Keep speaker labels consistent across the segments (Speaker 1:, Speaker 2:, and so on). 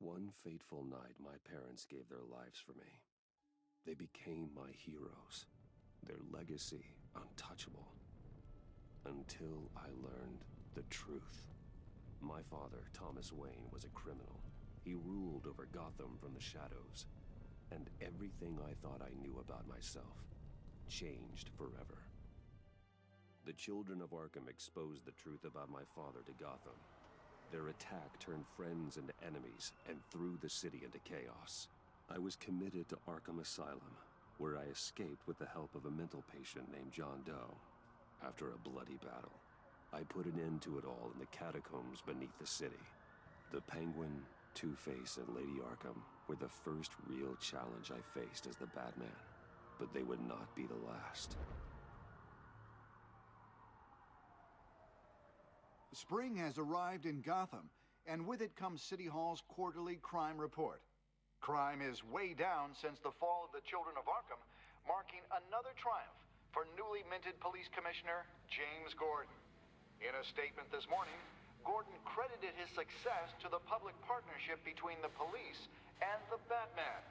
Speaker 1: One fateful night, my parents gave their lives for me. They became my heroes, their legacy untouchable. Until I learned the truth. My father, Thomas Wayne, was a criminal. He ruled over Gotham from the shadows. And everything I thought I knew about myself changed forever. The children of Arkham exposed the truth about my father to Gotham. Their attack turned friends into enemies and threw the city into chaos. I was committed to Arkham Asylum, where I escaped with the help of a mental patient named John Doe. After a bloody battle, I put an end to it all in the catacombs beneath the city. The Penguin, Two-Face, and Lady Arkham were the first real challenge I faced as the Batman, but they would not be the last.
Speaker 2: Spring has arrived in Gotham, and with it comes City Hall's quarterly crime report. Crime is way down since the fall of the Children of Arkham, marking another triumph for newly minted Police Commissioner James Gordon. In a statement this morning, Gordon credited his success to the public partnership between the police and the Batman.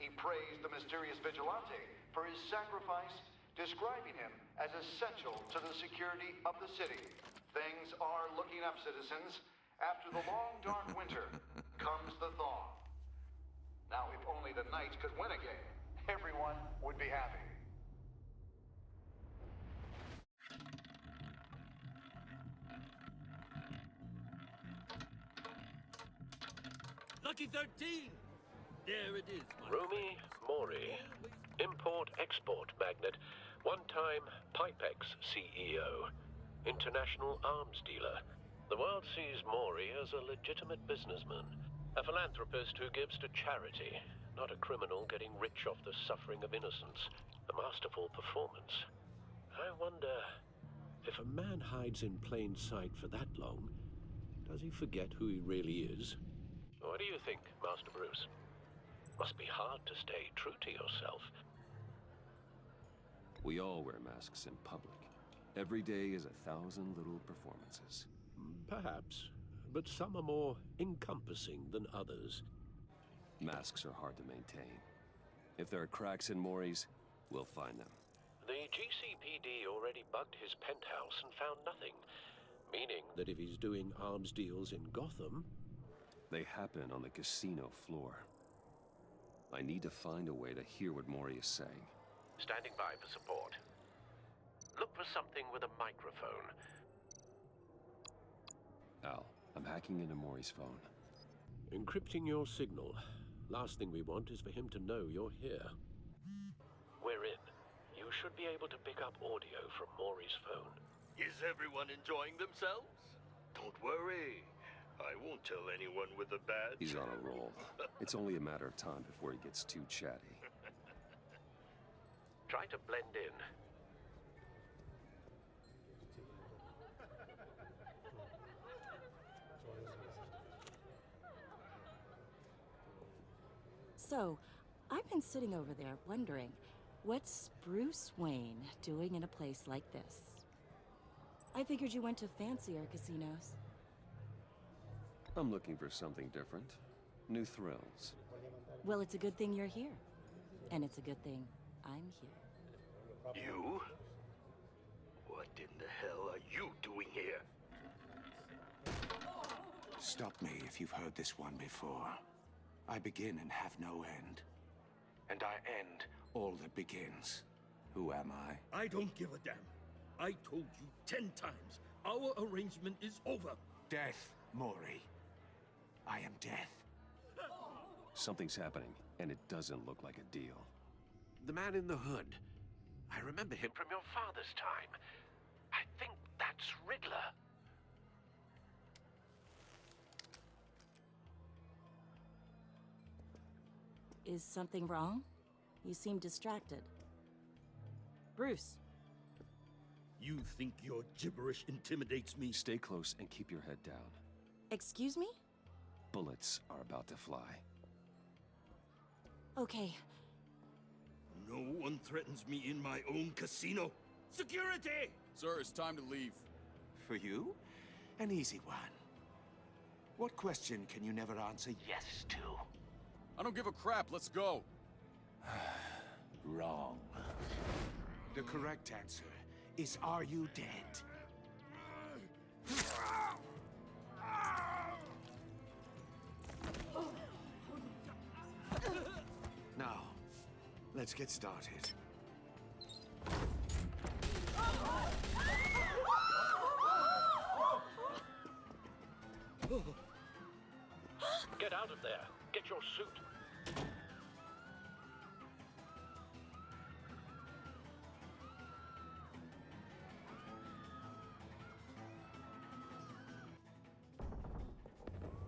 Speaker 2: He praised the mysterious vigilante for his sacrifice, describing him as essential to the security of the city. Things are looking up, citizens. After the long, dark winter comes the thaw. Now, if only the Knights could win again, everyone would be happy.
Speaker 3: Lucky 13! There it is, my
Speaker 4: Rumi Mori, import-export magnate, one-time Pipex CEO, international arms dealer. The world sees Mori as a legitimate businessman, a philanthropist who gives to charity, not a criminal getting rich off the suffering of innocence. A masterful performance. I wonder, if a man hides in plain sight for that long, does he forget who he really is? What do you think, Master Bruce? Must be hard to stay true to yourself.
Speaker 1: We all wear masks in public. Every day is 1,000 little performances.
Speaker 4: Perhaps, but some are more encompassing than others.
Speaker 1: Masks are hard to maintain. If there are cracks in Mori's, we'll find them.
Speaker 4: The GCPD already bugged his penthouse and found nothing, meaning that if he's doing arms deals in Gotham...
Speaker 1: They happen on the casino floor. I need to find a way to hear what Mori is saying.
Speaker 4: Standing by for support. Look for something with a microphone.
Speaker 1: Al, I'm hacking into Mori's phone.
Speaker 4: Encrypting your signal. Last thing we want is for him to know you're here. We're in. You should be able to pick up audio from Mori's phone.
Speaker 3: Is everyone enjoying themselves? Don't worry. I won't tell anyone with a badge.
Speaker 1: He's on a roll. It's only a matter of time before he gets too chatty.
Speaker 4: Try to blend in.
Speaker 5: So, I've been sitting over there wondering, what's Bruce Wayne doing in a place like this? I figured you went to fancier casinos.
Speaker 1: I'm looking for something different. New thrills.
Speaker 5: Well, it's a good thing you're here. And it's a good thing I'm here.
Speaker 3: You? What in the hell are you doing here?
Speaker 6: Stop me if you've heard this one before. I begin and have no end. And I end all that begins. Who am I?
Speaker 3: I don't give a damn. I told you 10 times. Our arrangement is over.
Speaker 6: Death, Mori. I am death.
Speaker 1: Something's happening, and it doesn't look like a deal.
Speaker 4: The man in the hood. I remember him from your father's time. I think that's Riddler.
Speaker 5: Is something wrong? You seem distracted. Bruce.
Speaker 3: You think your gibberish intimidates me?
Speaker 1: Stay close and keep your head down.
Speaker 5: Excuse me?
Speaker 1: Bullets are about to fly.
Speaker 5: Okay.
Speaker 3: No one threatens me in my own casino. Security!
Speaker 7: Sir, it's time to leave.
Speaker 6: For you? An easy one. What question can you never answer yes to?
Speaker 7: I don't give a crap, let's go.
Speaker 6: Wrong. The correct answer is, are you dead? Now, let's get started.
Speaker 4: Get out of there. Get your suit.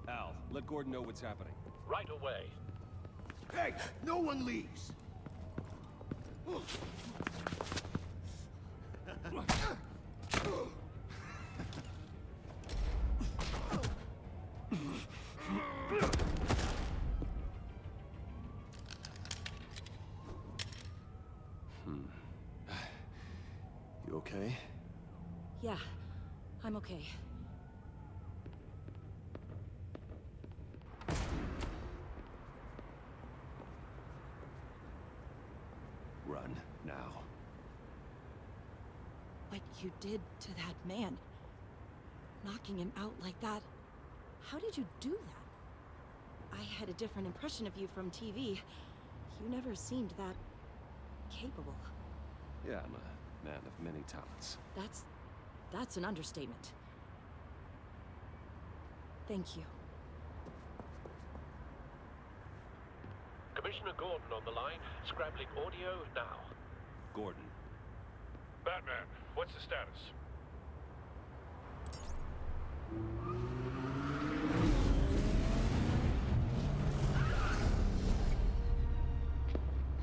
Speaker 1: Al, let Gordon know what's happening.
Speaker 4: Right away.
Speaker 6: Hey, no one leaves!
Speaker 1: You okay?
Speaker 5: Yeah, I'm okay.
Speaker 1: Run, now.
Speaker 5: What you did to that man, knocking him out like that, how did you do that? I had a different impression of you from TV. You never seemed that capable.
Speaker 1: Yeah, I'm a man of many talents.
Speaker 5: That's an understatement. Thank you.
Speaker 4: Commissioner Gordon on the line. Scrambling audio now.
Speaker 1: Gordon.
Speaker 3: Batman, what's the status?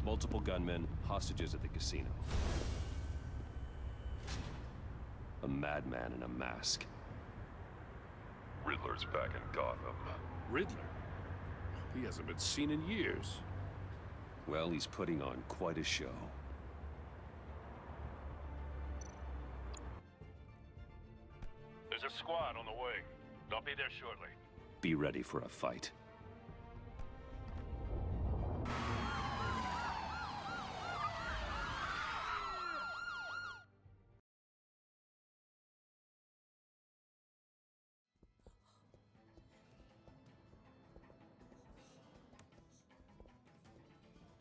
Speaker 1: Multiple gunmen, hostages at the casino. A madman in a mask.
Speaker 3: Riddler's back in Gotham.
Speaker 7: Riddler? He hasn't been seen in years.
Speaker 1: Well, he's putting on quite a show.
Speaker 3: There's a squad on the way. They'll be there shortly.
Speaker 1: Be ready for a fight.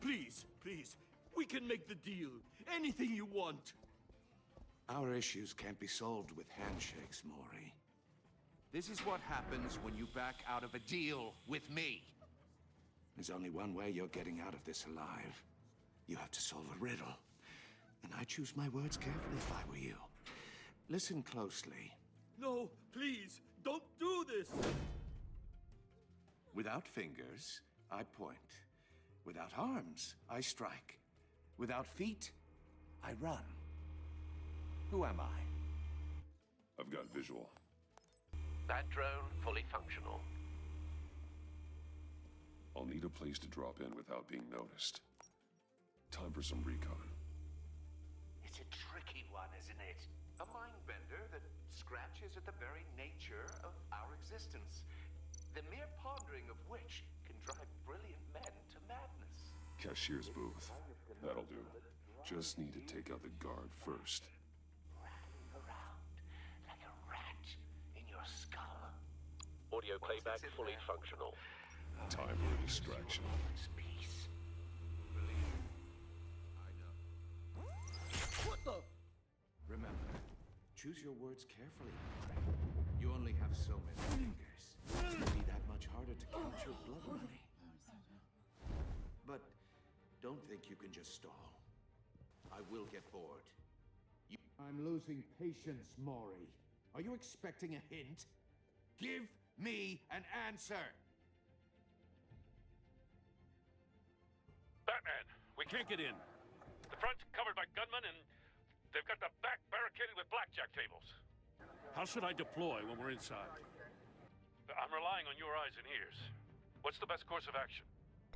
Speaker 3: Please, please, we can make the deal. Anything you want.
Speaker 6: Our issues can't be solved with handshakes, Maury.
Speaker 8: This is what happens when you back out of a deal with me.
Speaker 6: There's only one way you're getting out of this alive. You have to solve a riddle. And I choose my words carefully if I were you. Listen closely.
Speaker 3: No, please, don't do this.
Speaker 6: Without fingers, I point. Without arms, I strike. Without feet, I run. Who am I?
Speaker 1: I've got visual.
Speaker 4: That drone fully functional.
Speaker 1: I'll need a place to drop in without being noticed. Time for some recon.
Speaker 8: It's a tricky one, isn't it? A mind bender that scratches at the very nature of our existence. The mere pondering of which can drive brilliant men to madness.
Speaker 1: Cashier's booth. That'll do. Just need to take out the guard first.
Speaker 8: Rattling around like a rat in your skull.
Speaker 4: Audio playback fully functional.
Speaker 1: Time for a distraction.
Speaker 8: Peace.
Speaker 3: What the?
Speaker 6: Remember, choose your words carefully, Maury. You only have so many fingers. It'll be that much harder to count your blood money. But don't think you can just stall. I will get bored. I'm losing patience, Maury. Are you expecting a hint? Give me an answer!
Speaker 3: Batman, we can't get in. The front's covered by gunmen and they've got the back barricaded with blackjack tables.
Speaker 7: How should I deploy when we're inside?
Speaker 3: I'm relying on your eyes and ears. What's the best course of action?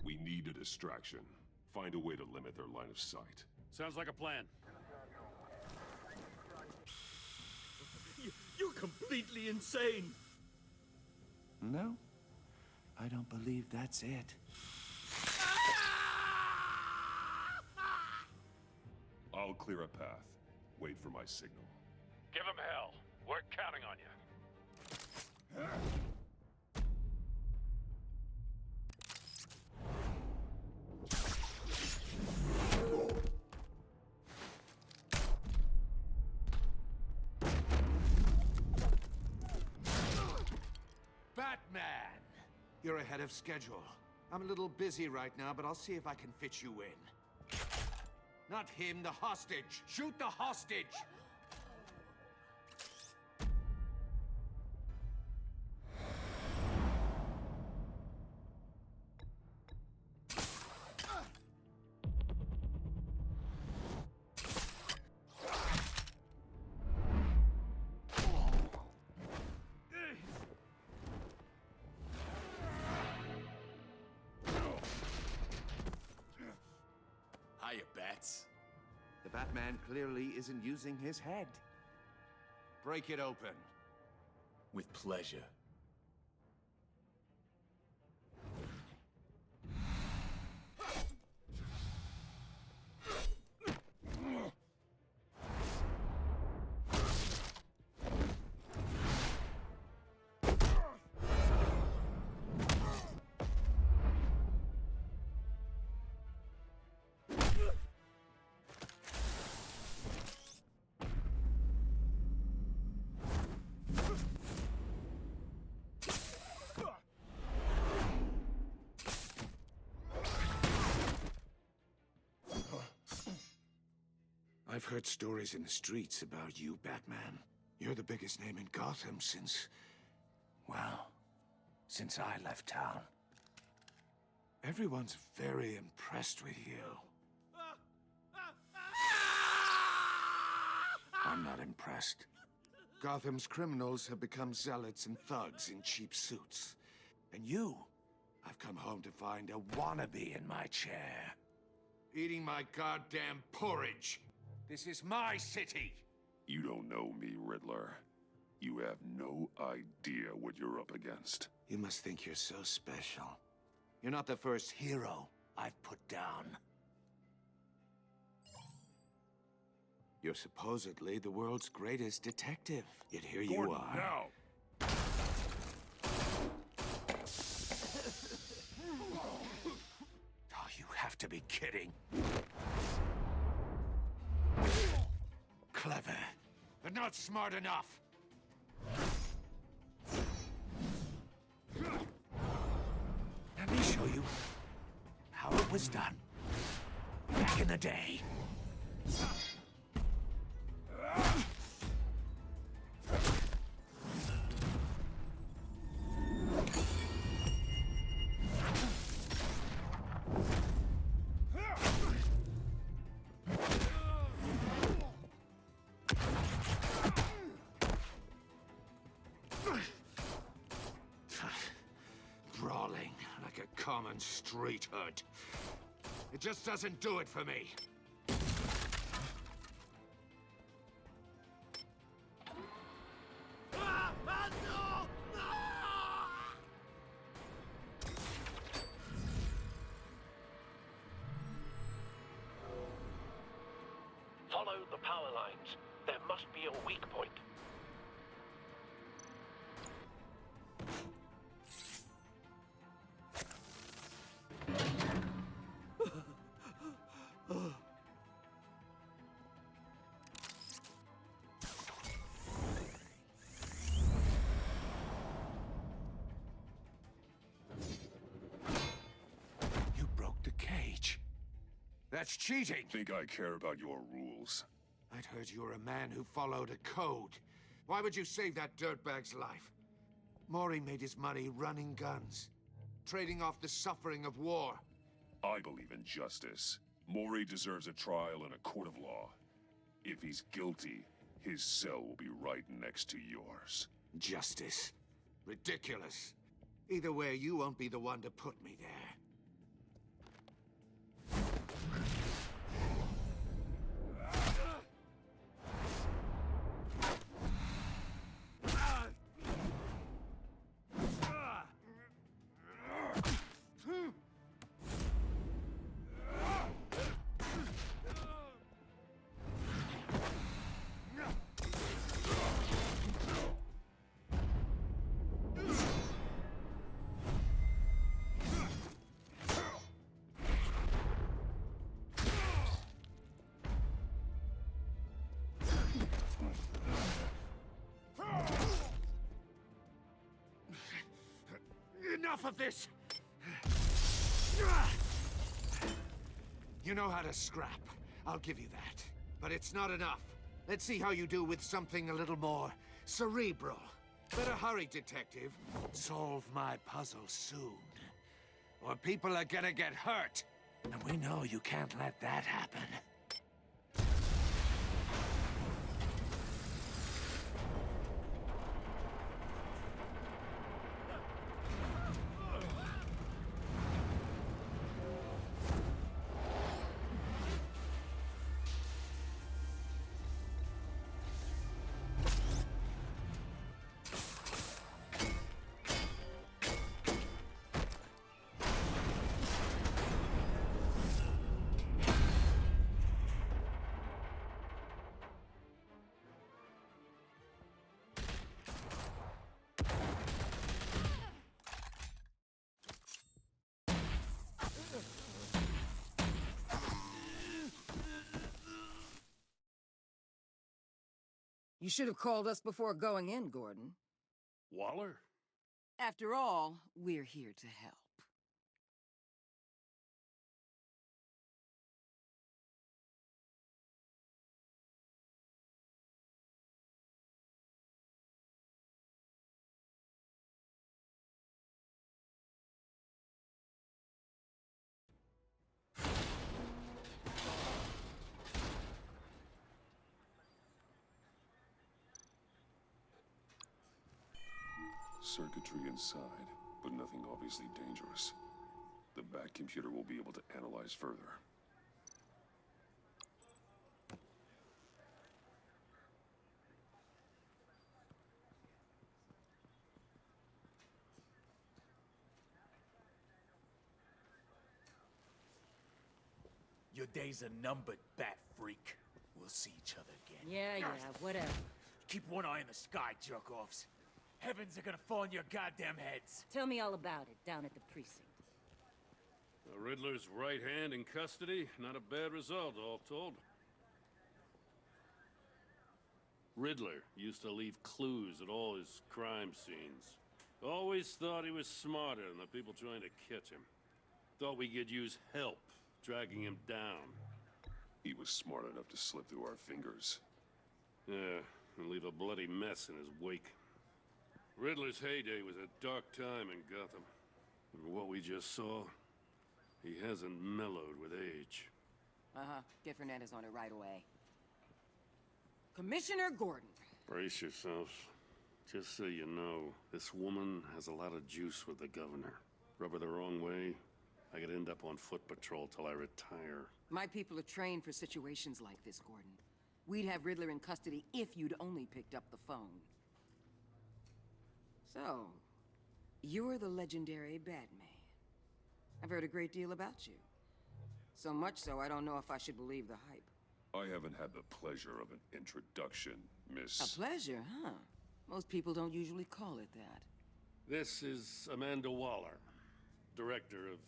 Speaker 1: We need a distraction. Find a way to limit their line of sight.
Speaker 7: Sounds like a plan.
Speaker 3: You're completely insane.
Speaker 6: No? I don't believe that's it.
Speaker 7: I'll clear a path. Wait for my signal.
Speaker 3: Give him hell. We're counting on you.
Speaker 6: Batman! You're ahead of schedule. I'm a little busy right now, but I'll see if I can fit you in. Not him, the hostage! Shoot the hostage!
Speaker 9: Hiya, Bats.
Speaker 6: The Batman clearly isn't using his head. Break it open.
Speaker 9: With pleasure.
Speaker 6: I've heard stories in the streets about you, Batman. You're the biggest name in Gotham since... well, since I left town. Everyone's very impressed with you. I'm not impressed. Gotham's criminals have become zealots and thugs in cheap suits. And you, I've come home to find a wannabe in my chair. Eating my goddamn porridge. This is my city!
Speaker 7: You don't know me, Riddler. You have no idea what you're up against.
Speaker 6: You must think you're so special. You're not the first hero I've put down. You're supposedly the world's greatest detective. Yet here you are.
Speaker 7: Now!
Speaker 6: Oh, you have to be kidding. Clever, but not smart enough. Let me show you how it was done back in the day. Brawling like a common street hood. It just doesn't do it for me.
Speaker 4: Follow the power lines. There must be a weak point.
Speaker 6: You broke the cage. That's cheating.
Speaker 7: Think I care about your rules?
Speaker 6: I'd heard you were a man who followed a code. Why would you save that dirtbag's life? Maury made his money running guns, trading off the suffering of war.
Speaker 7: I believe in justice. Maury deserves a trial in a court of law. If he's guilty, his cell will be right next to yours.
Speaker 6: Justice. Ridiculous. Either way, you won't be the one to put me there. Enough of this! You know how to scrap. I'll give you that. But it's not enough. Let's see how you do with something a little more cerebral. Better hurry, detective. Solve my puzzle soon. Or people are gonna get hurt. And we know you can't let that happen.
Speaker 10: You should have called us before going in, Gordon.
Speaker 3: Waller?
Speaker 10: After all, we're here to help.
Speaker 7: Circuitry inside, but nothing obviously dangerous. The back computer will be able to analyze further.
Speaker 9: Your days are numbered, bat freak. We'll see each other again.
Speaker 10: Yeah, whatever.
Speaker 9: Keep one eye in the sky, jerk-offs. Heavens are gonna fall on your goddamn heads.
Speaker 10: Tell me all about it down at the precinct.
Speaker 11: The Riddler's right hand in custody, not a bad result, all told. Riddler used to leave clues at all his crime scenes. Always thought he was smarter than the people trying to catch him. Thought we could use help, dragging him down.
Speaker 7: He was smart enough to slip through our fingers.
Speaker 11: Yeah, and leave a bloody mess in his wake. Riddler's heyday was a dark time in Gotham. And what we just saw, he hasn't mellowed with age.
Speaker 10: Get Fernandez on it right away. Commissioner Gordon.
Speaker 11: Brace yourselves. Just so you know, this woman has a lot of juice with the governor. Rub her the wrong way, I could end up on foot patrol till I retire.
Speaker 10: My people are trained for situations like this, Gordon. We'd have Riddler in custody if you'd only picked up the phone. So, you're the legendary Batman. I've heard a great deal about you. So much so, I don't know if I should believe the hype.
Speaker 7: I haven't had the pleasure of an introduction, Miss...
Speaker 10: A pleasure, huh? Most people don't usually call it that.
Speaker 11: This is Amanda Waller, director of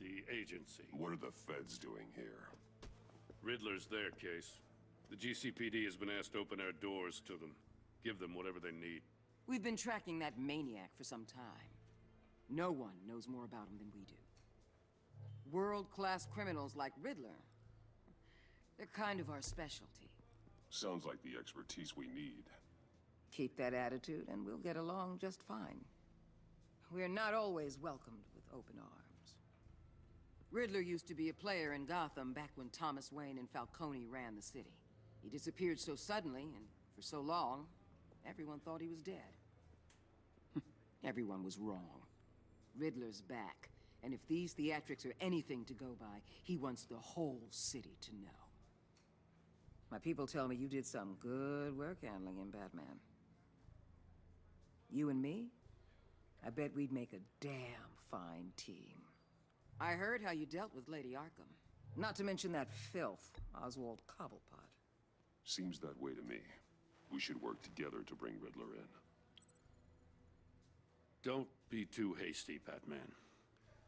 Speaker 11: the agency.
Speaker 7: What are the feds doing here?
Speaker 11: Riddler's their case. The GCPD has been asked to open our doors to them. Give them whatever they need.
Speaker 10: We've been tracking that maniac for some time. No one knows more about him than we do. World-class criminals like Riddler. They're kind of our specialty.
Speaker 7: Sounds like the expertise we need.
Speaker 10: Keep that attitude and we'll get along just fine. We're not always welcomed with open arms. Riddler used to be a player in Gotham back when Thomas Wayne and Falcone ran the city. He disappeared so suddenly and for so long, everyone thought he was dead. Everyone was wrong. Riddler's back, and if these theatrics are anything to go by, he wants the whole city to know. My people tell me you did some good work handling him, Batman. You and me? I bet we'd make a damn fine team. I heard how you dealt with Lady Arkham. Not to mention that filth, Oswald Cobblepot.
Speaker 7: Seems that way to me. We should work together to bring Riddler in.
Speaker 11: Don't be too hasty, Batman.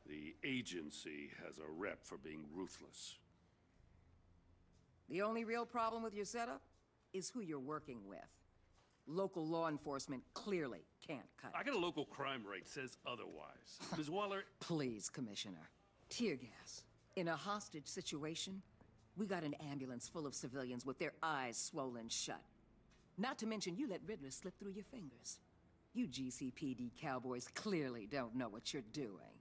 Speaker 11: The agency has a rep for being ruthless.
Speaker 10: The only real problem with your setup is who you're working with. Local law enforcement clearly can't cut
Speaker 11: I
Speaker 10: it.
Speaker 11: got a local crime rate says otherwise. Ms. Waller...
Speaker 10: Please, Commissioner. Tear gas. In a hostage situation, we got an ambulance full of civilians with their eyes swollen shut. Not to mention you let Riddler slip through your fingers. You GCPD cowboys clearly don't know what you're doing.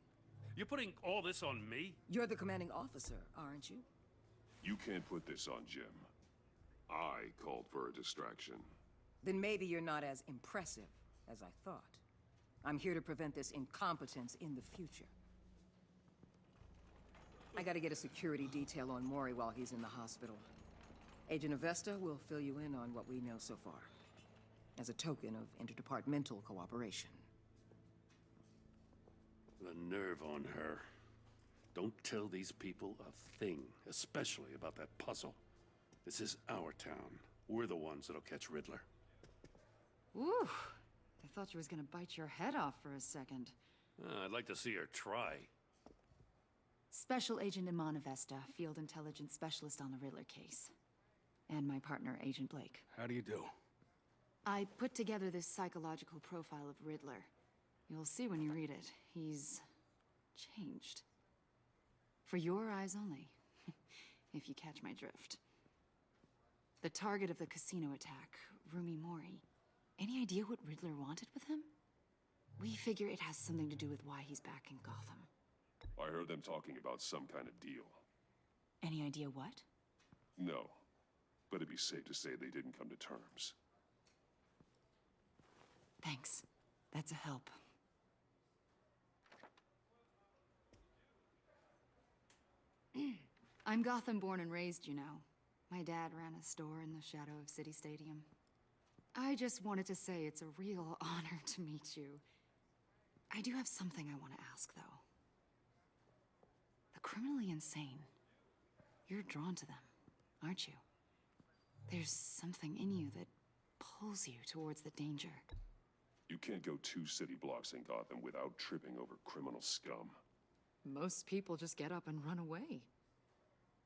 Speaker 11: You're putting all this on me?
Speaker 10: You're the commanding officer, aren't you?
Speaker 7: You can't put this on Jim. I called for a distraction.
Speaker 10: Then maybe you're not as impressive as I thought. I'm here to prevent this incompetence in the future. I gotta get a security detail on Mori while he's in the hospital. Agent Avesta will fill you in on what we know so far, as a token of interdepartmental cooperation.
Speaker 11: The nerve on her. Don't tell these people a thing, especially about that puzzle. This is our town. We're the ones that'll catch Riddler.
Speaker 12: Ooh, I thought you was gonna bite your head off for a second.
Speaker 11: I'd like to see her try.
Speaker 12: Special Agent Iman Avesta, Field Intelligence Specialist on the Riddler case. And my partner, Agent Blake.
Speaker 9: How do you do?
Speaker 12: I put together this psychological profile of Riddler. You'll see when you read it. He's changed. For your eyes only, if you catch my drift. The target of the casino attack, Rumi Mori. Any idea what Riddler wanted with him? We figure it has something to do with why he's back in Gotham.
Speaker 7: I heard them talking about some kind of deal.
Speaker 12: Any idea what?
Speaker 7: No, but it'd be safe to say they didn't come to terms.
Speaker 12: Thanks. That's a help. I'm Gotham born and raised, you know. My dad ran a store in the shadow of City Stadium. I just wanted to say it's a real honor to meet you. I do have something I want to ask, though. The criminally insane. You're drawn to them, aren't you? There's something in you that pulls you towards the danger.
Speaker 7: You can't go 2 city blocks in Gotham without tripping over criminal scum.
Speaker 12: Most people just get up and run away.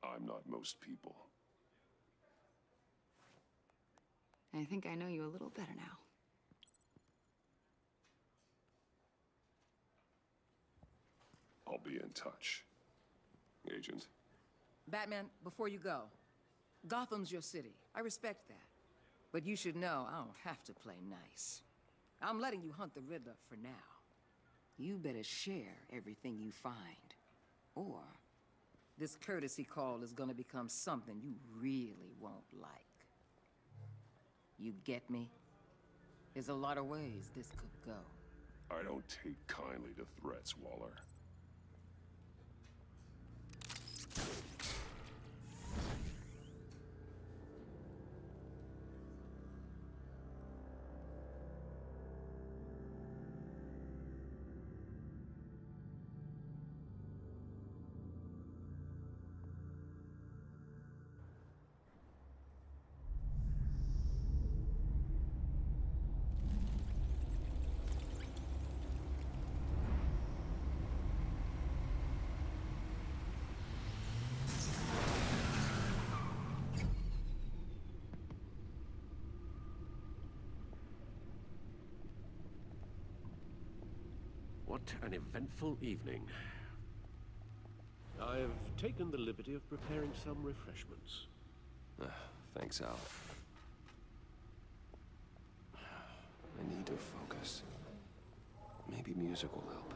Speaker 7: I'm not most people.
Speaker 12: I think I know you a little better now.
Speaker 7: I'll be in touch. Agent.
Speaker 10: Batman, before you go, Gotham's your city. I respect that. But you should know I don't have to play nice. I'm letting you hunt the Riddler for now. You better share everything you find. Or this courtesy call is gonna become something you really won't like. You get me? There's a lot of ways this could go.
Speaker 7: I don't take kindly to threats, Waller.
Speaker 13: What an eventful evening. I've taken the liberty of preparing some refreshments.
Speaker 1: Thanks, Al. I need to focus. Maybe music will help.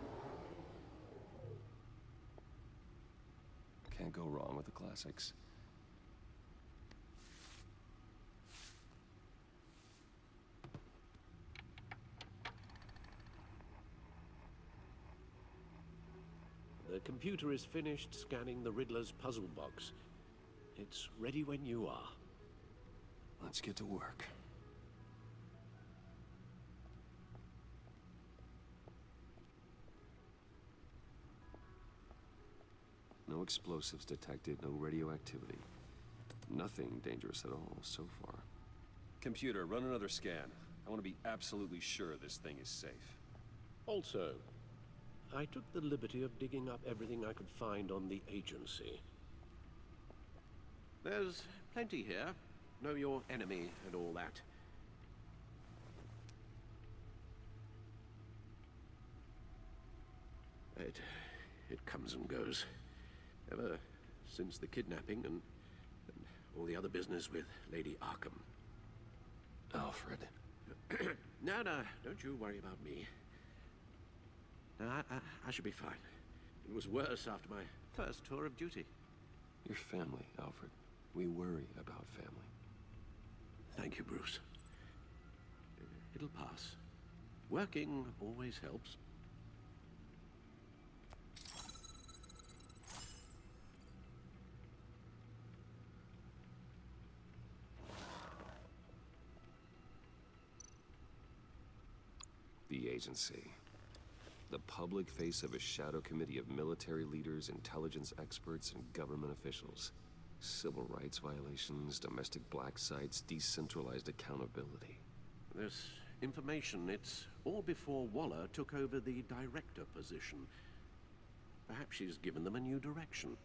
Speaker 1: Can't go wrong with the classics.
Speaker 13: The computer is finished scanning the Riddler's puzzle box. It's ready when you are.
Speaker 1: Let's get to work. No explosives detected, no radioactivity. Nothing dangerous at all so far. Computer, run another scan. I want to be absolutely sure this thing is safe.
Speaker 13: Also, I took the liberty of digging up everything I could find on the agency. There's plenty here. Know your enemy and all that. It comes and goes. Ever since the kidnapping and all the other business with Lady Arkham.
Speaker 1: Alfred.
Speaker 13: No, don't you worry about me. No, I should be fine. It was worse after my first tour of duty.
Speaker 1: Your family, Alfred. We worry about family.
Speaker 13: Thank you, Bruce. It'll pass. Working always helps.
Speaker 1: The agency. The public face of a shadow committee of military leaders, intelligence experts, and government officials. Civil rights violations, domestic black sites, decentralized accountability.
Speaker 13: This information, it's all before Waller took over the director position. Perhaps she's given them a new direction.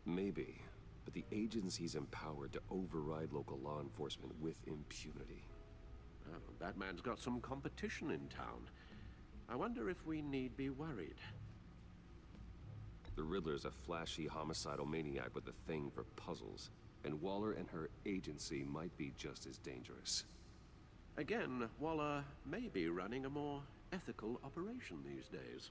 Speaker 1: Maybe, but the agency's empowered to override local law enforcement with impunity.
Speaker 13: Oh, that man's got some competition in town. I wonder if we need be worried.
Speaker 1: The Riddler's a flashy homicidal maniac with a thing for puzzles, and Waller and her agency might be just as dangerous.
Speaker 13: Again, Waller may be running a more ethical operation these days.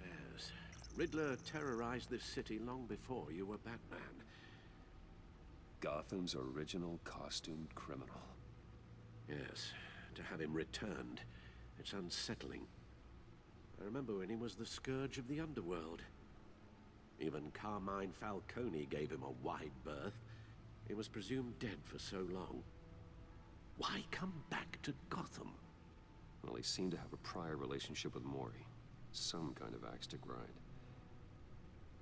Speaker 13: Yes, Riddler terrorized this city long before you were Batman.
Speaker 1: Gotham's original costumed criminal.
Speaker 13: Yes, to have him returned, it's unsettling. I remember when he was the scourge of the underworld. Even Carmine Falcone gave him a wide berth. He was presumed dead for so long. Why come back to Gotham?
Speaker 1: Well, he seemed to have a prior relationship with Mori. Some kind of axe to grind.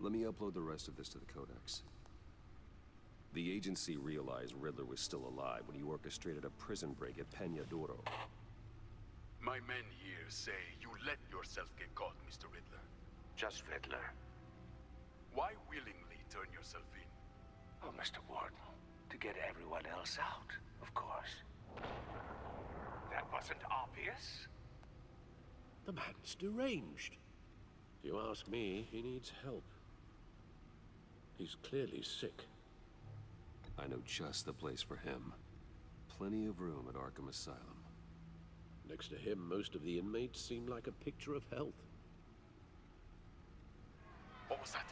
Speaker 1: Let me upload the rest of this to the Codex. The agency realized Riddler was still alive when he orchestrated a prison break at Peña Duro.
Speaker 14: My men here say you let yourself get caught, Mr. Riddler.
Speaker 8: Just Riddler.
Speaker 14: Why willingly turn yourself in?
Speaker 8: Oh, Mr. Warden, to get everyone else out, of course. That wasn't obvious.
Speaker 13: The man's deranged. If you ask me, he needs help. He's clearly sick.
Speaker 1: I know just the place for him. Plenty of room at Arkham Asylum.
Speaker 13: Next to him, most of the inmates seem like a picture of health.
Speaker 14: What was that?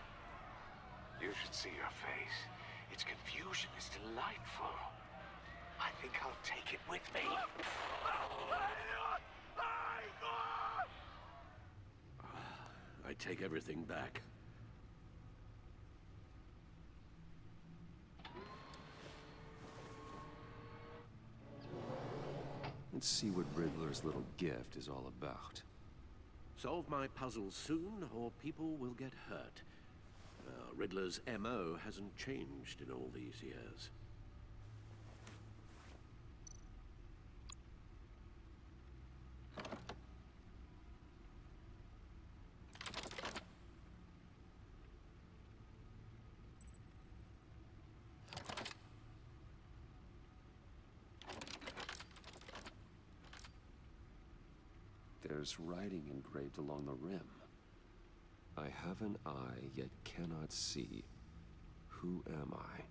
Speaker 8: You should see your face. Its confusion is delightful. I think I'll take it with me.
Speaker 13: I take everything back.
Speaker 1: Let's see what Riddler's little gift is all about.
Speaker 13: Solve my puzzles soon, or people will get hurt. Riddler's MO hasn't changed in all these years.
Speaker 1: There's writing engraved along the rim. I have an eye, yet cannot see. Who am I?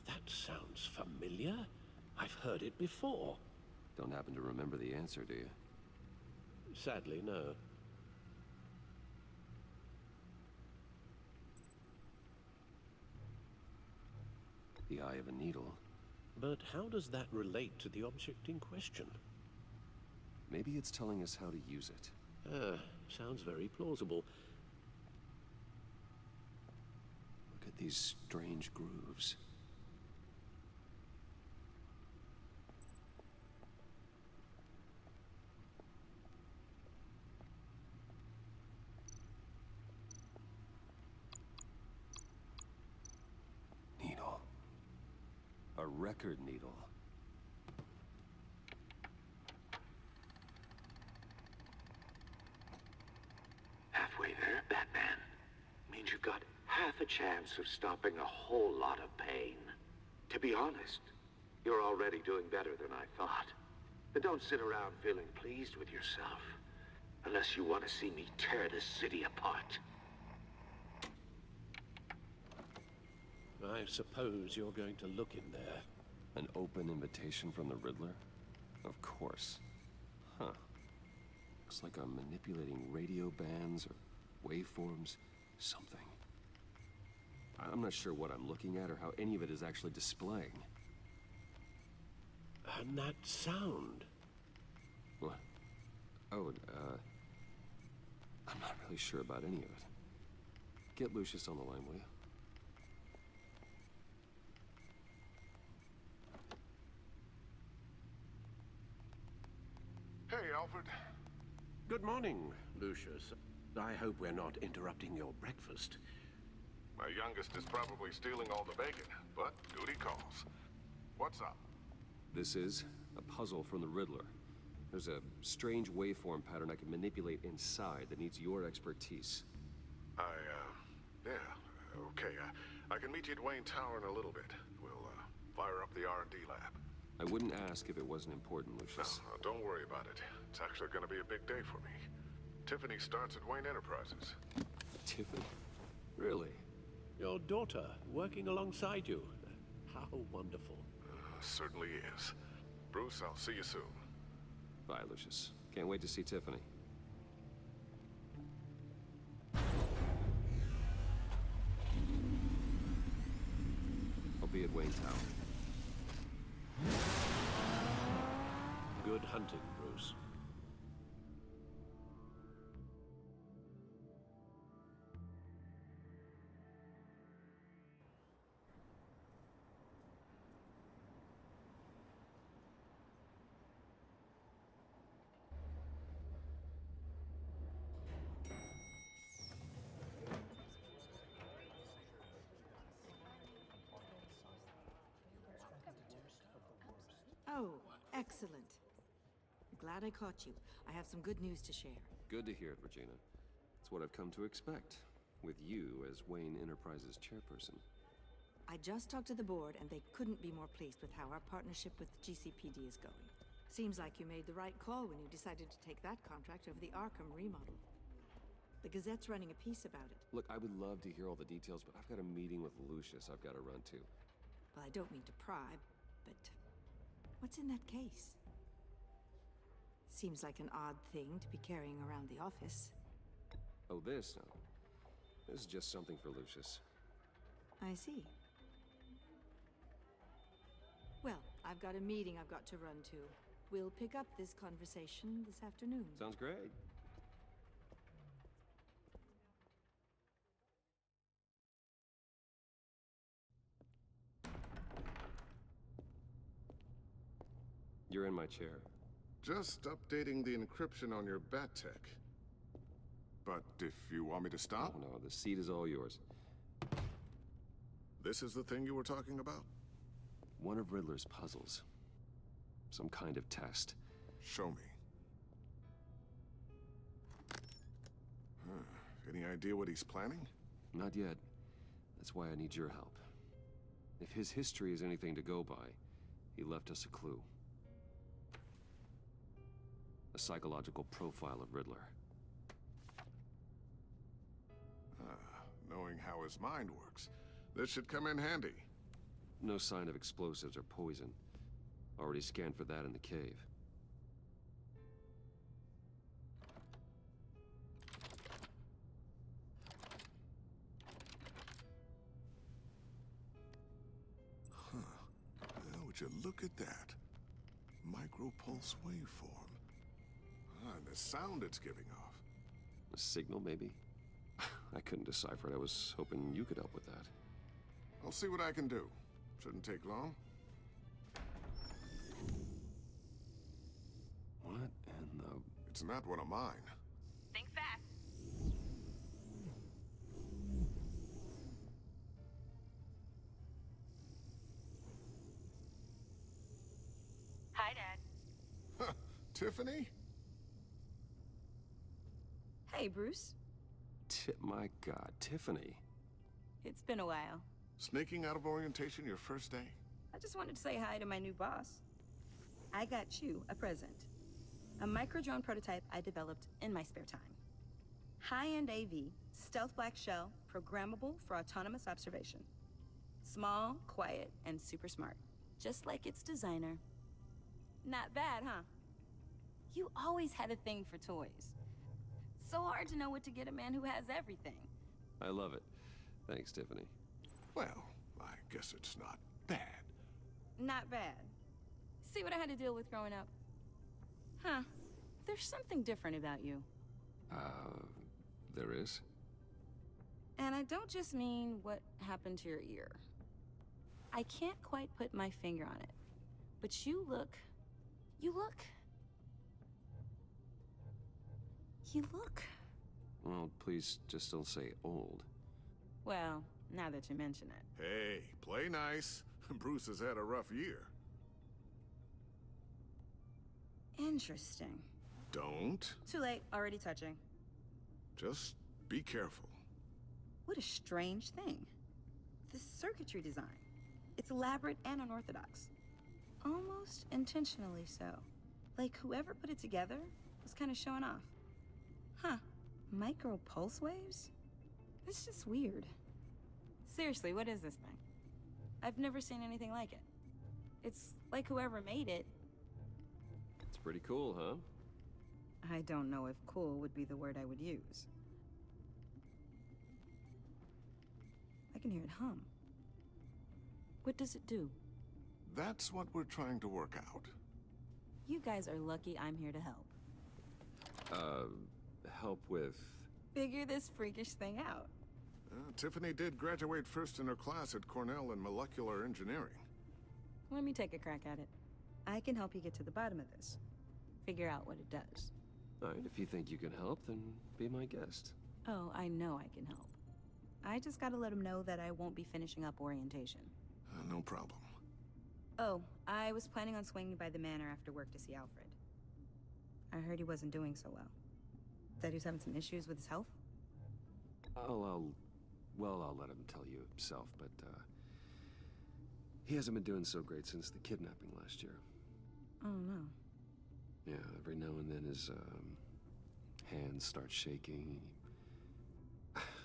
Speaker 13: That sounds familiar. I've heard it before.
Speaker 1: Don't happen to remember the answer, do you?
Speaker 13: Sadly, no.
Speaker 1: The eye of a needle.
Speaker 13: But how does that relate to the object in question?
Speaker 1: Maybe it's telling us how to use it.
Speaker 13: Sounds very plausible.
Speaker 1: Look at these strange grooves. record needle.
Speaker 15: Halfway there, Batman. Means you've got half a chance of stopping a whole lot of pain. To be honest, you're already doing better than I thought. But don't sit around feeling pleased with yourself. Unless you want to see me tear this city apart.
Speaker 13: I suppose you're going to look in there.
Speaker 1: An open invitation from the Riddler? Of course. Huh. Looks like I'm manipulating radio bands or waveforms. Something. I'm not sure what I'm looking at or how any of it is actually displaying.
Speaker 13: And that sound.
Speaker 1: What? Oh, I'm not really sure about any of it. Get Lucius on the line, will you?
Speaker 7: Hey, Alfred.
Speaker 13: Good morning, Lucius. I hope we're not interrupting your breakfast.
Speaker 7: My youngest is probably stealing all the bacon, but duty calls. What's up?
Speaker 1: This is a puzzle from the Riddler. There's a strange waveform pattern I can manipulate inside that needs your expertise.
Speaker 7: Yeah, okay. I can meet you at Wayne Tower in a little bit. We'll, fire up the R&D lab.
Speaker 1: I wouldn't ask if it wasn't important, Lucius.
Speaker 7: No, don't worry about it. It's actually gonna be a big day for me. Tiffany starts at Wayne Enterprises.
Speaker 1: Tiffany? Really?
Speaker 13: Your daughter working alongside you. How wonderful.
Speaker 7: Certainly is. Bruce, I'll see you soon.
Speaker 1: Bye, Lucius. Can't wait to see Tiffany. I'll be at Wayne Tower.
Speaker 13: Good hunting, Bruce.
Speaker 16: Oh, excellent. Glad I caught you. I have some good news to share.
Speaker 1: Good to hear it, Regina. It's what I've come to expect, with you as Wayne Enterprises chairperson.
Speaker 16: I just talked to the board, and they couldn't be more pleased with how our partnership with GCPD is going. Seems like you made the right call when you decided to take that contract over the Arkham remodel. The Gazette's running a piece about it.
Speaker 1: Look, I would love to hear all the details, but I've got a meeting with Lucius I've got to run to.
Speaker 16: Well, I don't mean to pry, but what's in that case? Seems like an odd thing to be carrying around the office.
Speaker 1: Oh, this? No. This is just something for Lucius.
Speaker 16: I see. Well, I've got a meeting I've got to run to. We'll pick up this conversation this afternoon.
Speaker 1: Sounds great. You're in my chair.
Speaker 7: Just updating the encryption on your bat tech. But if you want me to stop?
Speaker 1: Oh, no, the seat is all yours.
Speaker 7: This is the thing you were talking about?
Speaker 1: One of Riddler's puzzles. Some kind of test.
Speaker 7: Show me. Any idea what he's planning?
Speaker 1: Not yet. That's why I need your help. If his history is anything to go by, he left us a clue. A psychological profile of Riddler.
Speaker 7: Knowing how his mind works, this should come in handy.
Speaker 1: No sign of explosives or poison. Already scanned for that in the cave.
Speaker 7: Would you look at that? Micropulse waveform. And the sound it's giving off.
Speaker 1: A signal, maybe? I couldn't decipher it. I was hoping you could help with that.
Speaker 7: I'll see what I can do. Shouldn't take long.
Speaker 1: What in the...
Speaker 7: It's not one of mine.
Speaker 17: Think fast. Tiffany?
Speaker 5: Hey, Bruce.
Speaker 1: My God, Tiffany.
Speaker 5: It's been a while.
Speaker 17: Sneaking out of orientation your first day?
Speaker 5: I just wanted to say hi to my new boss. I got you a present. A micro-drone prototype I developed in my spare time. High-end AV, stealth black shell, programmable for autonomous observation. Small, quiet, and super smart. Just like its designer. Not bad, huh? You always had a thing for toys. So hard to know what to get a man who has everything.
Speaker 1: I love it. Thanks, Tiffany.
Speaker 17: Well, I guess it's not bad.
Speaker 5: Not bad. See what I had to deal with growing up? Huh. There's something different about you.
Speaker 1: There is?
Speaker 5: And I don't just mean what happened to your ear. I can't quite put my finger on it. But you look...
Speaker 1: Well, please just don't say old.
Speaker 5: Well, now that you mention it.
Speaker 17: Hey, play nice. Bruce has had a rough year.
Speaker 5: Interesting.
Speaker 17: Don't.
Speaker 5: Too late, already touching.
Speaker 17: Just be careful.
Speaker 5: What a strange thing. This circuitry design. It's elaborate and unorthodox. Almost intentionally so. Like whoever put it together was kind of showing off. Huh. Micro pulse waves? It's just weird. Seriously, what is this thing? I've never seen anything like it. It's like whoever made it.
Speaker 1: It's pretty cool, huh?
Speaker 5: I don't know if cool would be the word I would use. I can hear it hum. What does it do?
Speaker 17: That's what we're trying to work out.
Speaker 5: You guys are lucky I'm here to help.
Speaker 1: Help with...
Speaker 5: Figure this freakish thing out.
Speaker 17: Tiffany did graduate first in her class at Cornell in molecular engineering.
Speaker 5: Let me take a crack at it. I can help you get to the bottom of this. Figure out what it does.
Speaker 1: All right, if you think you can help, then be my guest.
Speaker 5: Oh, I know I can help. I just gotta let him know that I won't be finishing up orientation.
Speaker 17: No problem.
Speaker 5: Oh, I was planning on swinging by the manor after work to see Alfred. I heard he wasn't doing so well. That he was having some issues with his health?
Speaker 1: I'll let him tell you himself, but, he hasn't been doing so great since the kidnapping last year.
Speaker 5: Oh, no.
Speaker 1: Yeah, every now and then his, hands start shaking.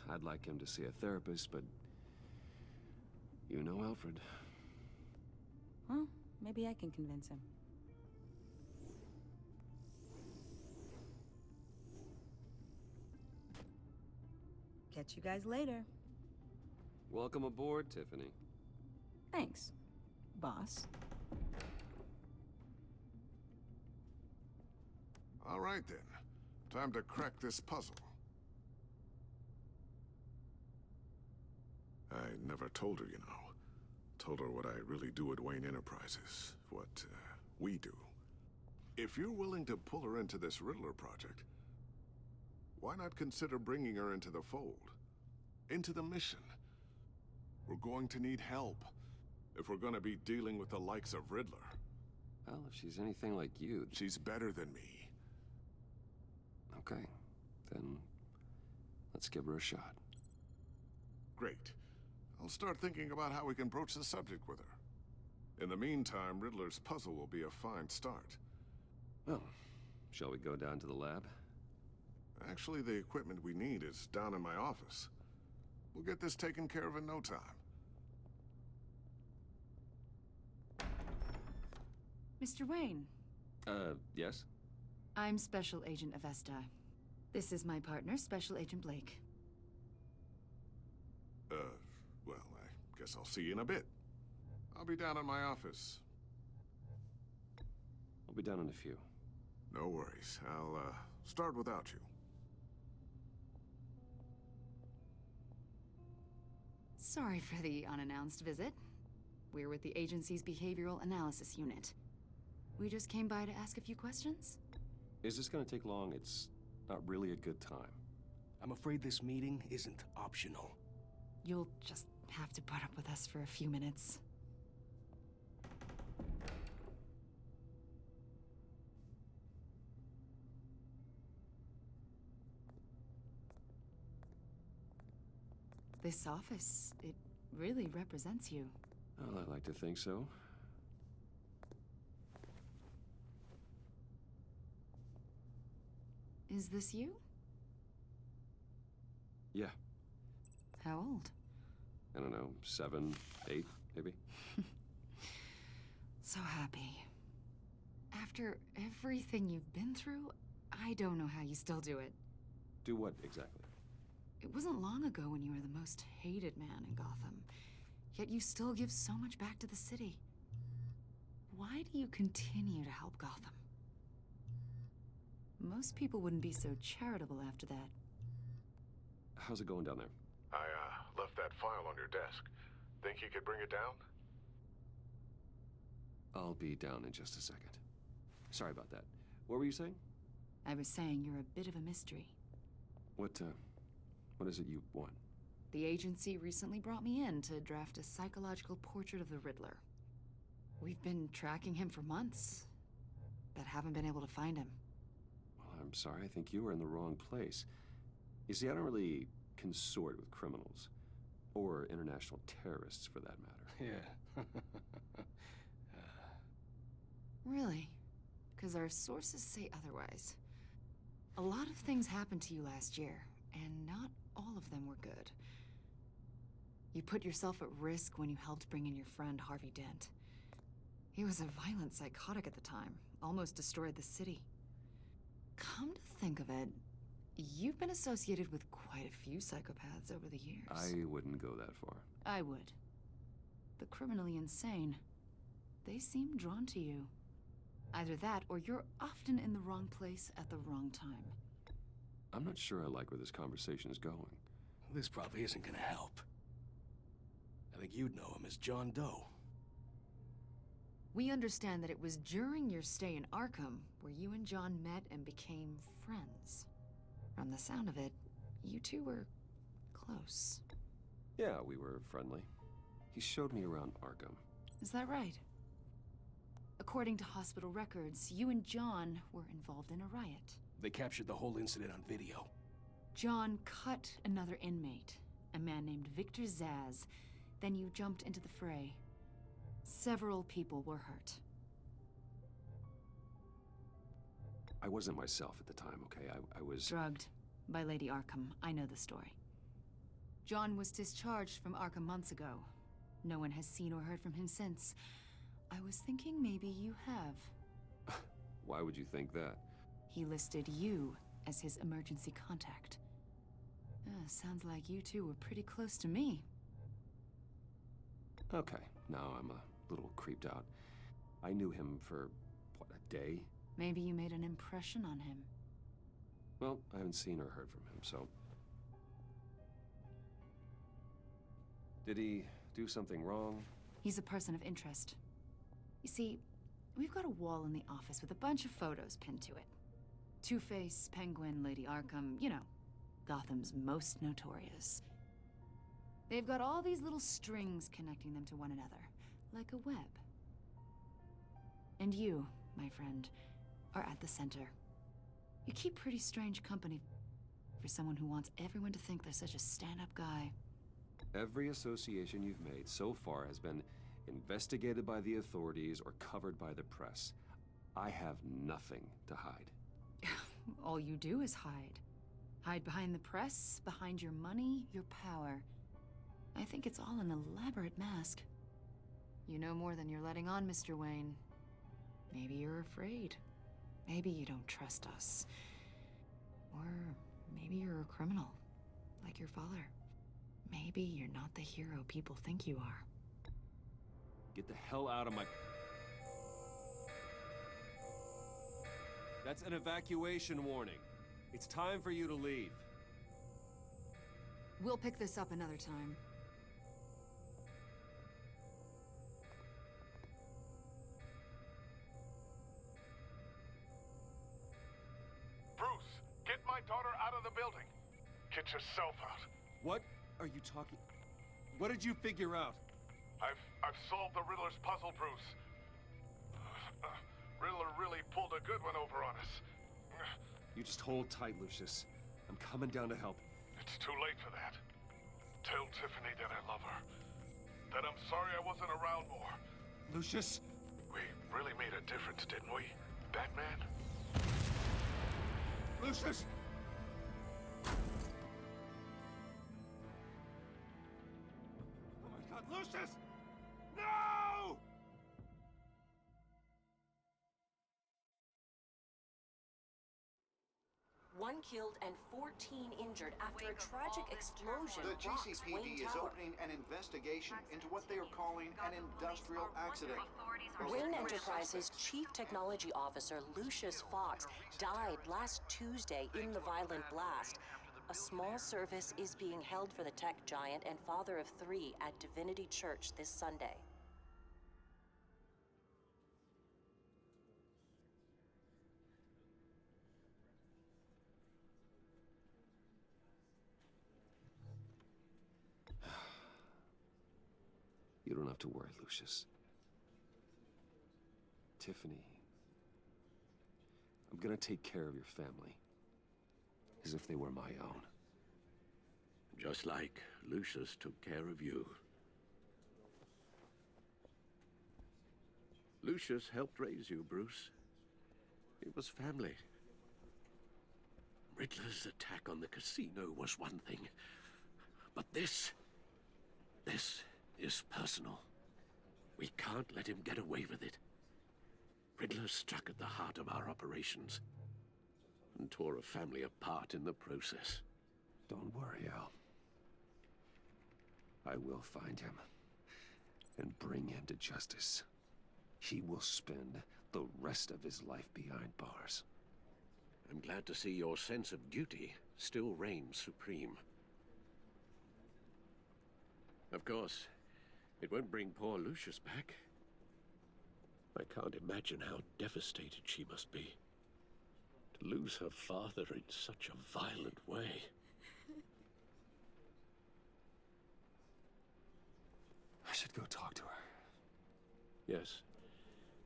Speaker 1: I'd like him to see a therapist, but... You know Alfred.
Speaker 5: Well, maybe I can convince him. Catch you guys later.
Speaker 1: Welcome aboard, Tiffany.
Speaker 5: Thanks, boss.
Speaker 17: All right, then. Time to crack this puzzle. I never told her, you know. Told her what I really do at Wayne Enterprises. What, we do. If you're willing to pull her into this Riddler project, why not consider bringing her into the fold? Into the mission? We're going to need help if we're gonna be dealing with the likes of Riddler.
Speaker 1: Well, if she's anything like you...
Speaker 17: She's better than me.
Speaker 1: Okay, then let's give her a shot.
Speaker 17: Great. I'll start thinking about how we can broach the subject with her. In the meantime, Riddler's puzzle will be a fine start.
Speaker 1: Well, shall we go down to the lab?
Speaker 17: Actually, the equipment we need is down in my office. We'll get this taken care of in no time.
Speaker 12: Mr. Wayne.
Speaker 1: Yes?
Speaker 12: I'm Special Agent Avesta. This is my partner, Special Agent Blake.
Speaker 17: Well, I guess I'll see you in a bit. I'll be down in my office.
Speaker 1: I'll be down in a few.
Speaker 17: No worries. I'll, start without you.
Speaker 12: Sorry for the unannounced visit. We're with the agency's behavioral analysis unit. We just came by to ask a few questions.
Speaker 1: Is this gonna take long? It's not really a good time.
Speaker 9: I'm afraid this meeting isn't optional.
Speaker 12: You'll just have to put up with us for a few minutes. This office, it really represents you.
Speaker 1: Well, I like to think so.
Speaker 12: Is this you?
Speaker 1: Yeah.
Speaker 12: How old?
Speaker 1: I don't know, 7, 8, maybe?
Speaker 12: So happy. After everything you've been through, I don't know how you still do it.
Speaker 1: Do what, exactly?
Speaker 12: It wasn't long ago when you were the most hated man in Gotham, yet you still give so much back to the city. Why do you continue to help Gotham? Most people wouldn't be so charitable after that.
Speaker 1: How's it going down there?
Speaker 17: I, left that file on your desk. Think you could bring it down?
Speaker 1: I'll be down in just a second. Sorry about that. What were you saying?
Speaker 12: I was saying you're a bit of a mystery.
Speaker 1: What is it you want?
Speaker 12: The agency recently brought me in to draft a psychological portrait of the Riddler. We've been tracking him for months, but haven't been able to find him.
Speaker 1: Well, I'm sorry. I think you were in the wrong place. You see, I don't really consort with criminals. Or international terrorists, for that matter.
Speaker 9: Yeah.
Speaker 12: Really? Because our sources say otherwise. A lot of things happened to you last year, and not all of them were good. You put yourself at risk when you helped bring in your friend Harvey Dent. He was a violent psychotic at the time, almost destroyed the city. Come to think of it, you've been associated with quite a few psychopaths over the years.
Speaker 1: I wouldn't go that far.
Speaker 12: I would. The criminally insane, they seem drawn to you. Either that, or you're often in the wrong place at the wrong time.
Speaker 1: I'm not sure I like where this conversation is going.
Speaker 9: This probably isn't gonna help. I think you'd know him as John Doe.
Speaker 12: We understand that it was during your stay in Arkham where you and John met and became friends. From the sound of it, you two were close.
Speaker 1: Yeah, we were friendly. He showed me around Arkham.
Speaker 12: Is that right? According to hospital records, you and John were involved in a riot.
Speaker 9: They captured the whole incident on video.
Speaker 12: John cut another inmate, a man named Victor Zsasz. Then you jumped into the fray. Several people were hurt.
Speaker 1: I wasn't myself at the time, okay? I was...
Speaker 12: Drugged by Lady Arkham. I know the story. John was discharged from Arkham months ago. No one has seen or heard from him since. I was thinking maybe you have.
Speaker 1: Why would you think that?
Speaker 12: He listed you as his emergency contact. Sounds like you two were pretty close to me.
Speaker 1: Okay, now I'm a little creeped out. I knew him for, what, a day?
Speaker 12: Maybe you made an impression on him.
Speaker 1: Well, I haven't seen or heard from him, so... Did he do something wrong?
Speaker 12: He's a person of interest. You see, we've got a wall in the office with a bunch of photos pinned to it. Two-Face, Penguin, Lady Arkham, you know, Gotham's most notorious. They've got all these little strings connecting them to one another, like a web. And you, my friend, are at the center. You keep pretty strange company for someone who wants everyone to think they're such a stand-up guy.
Speaker 1: Every association you've made so far has been investigated by the authorities or covered by the press. I have nothing to hide.
Speaker 12: All you do is hide. Hide behind the press, behind your money, your power. I think it's all an elaborate mask. You know more than you're letting on, Mr. Wayne. Maybe you're afraid. Maybe you don't trust us. Or maybe you're a criminal, like your father. Maybe you're not the hero people think you are.
Speaker 1: Get the hell out of my... That's an evacuation warning. It's time for you to leave.
Speaker 12: We'll pick this up another time.
Speaker 17: Bruce, get my daughter out of the building. Get yourself out.
Speaker 1: What are you talking... What did you figure out?
Speaker 17: I've solved the Riddler's puzzle, Bruce. Riddler really pulled a good one over on us.
Speaker 1: You just hold tight, Lucius. I'm coming down to help.
Speaker 17: It's too late for that. Tell Tiffany that I love her. That I'm sorry I wasn't around more.
Speaker 1: Lucius?
Speaker 17: We really made a difference, didn't we, Batman?
Speaker 1: Lucius! Oh my God, Lucius! No!
Speaker 18: One killed and 14 injured after a tragic explosion
Speaker 2: The
Speaker 18: rocks
Speaker 2: GCPD
Speaker 18: Wayne
Speaker 2: is
Speaker 18: Tower.
Speaker 2: opening an investigation into what they are calling an industrial accident.
Speaker 18: Wayne Enterprises' Chief Technology Officer Lucius Fox died last Tuesday in the violent blast. A small service is being held for the tech giant and father of 3 at Divinity Church this Sunday.
Speaker 1: You don't have to worry, Lucius. Tiffany, I'm gonna take care of your family. As if they were my own.
Speaker 13: Just like Lucius took care of you. Lucius helped raise you, Bruce. It was family. Riddler's attack on the casino was one thing. But this is personal. We can't let him get away with it. Riddler struck at the heart of our operations and tore a family apart in the process.
Speaker 1: Don't worry, Al. I will find him and bring him to justice. He will spend the rest of his life behind bars.
Speaker 13: I'm glad to see your sense of duty still reigns supreme. Of course, it won't bring poor Lucius back. I can't imagine how devastated she must be. To lose her father in such a violent way.
Speaker 1: I should go talk to her.
Speaker 13: Yes,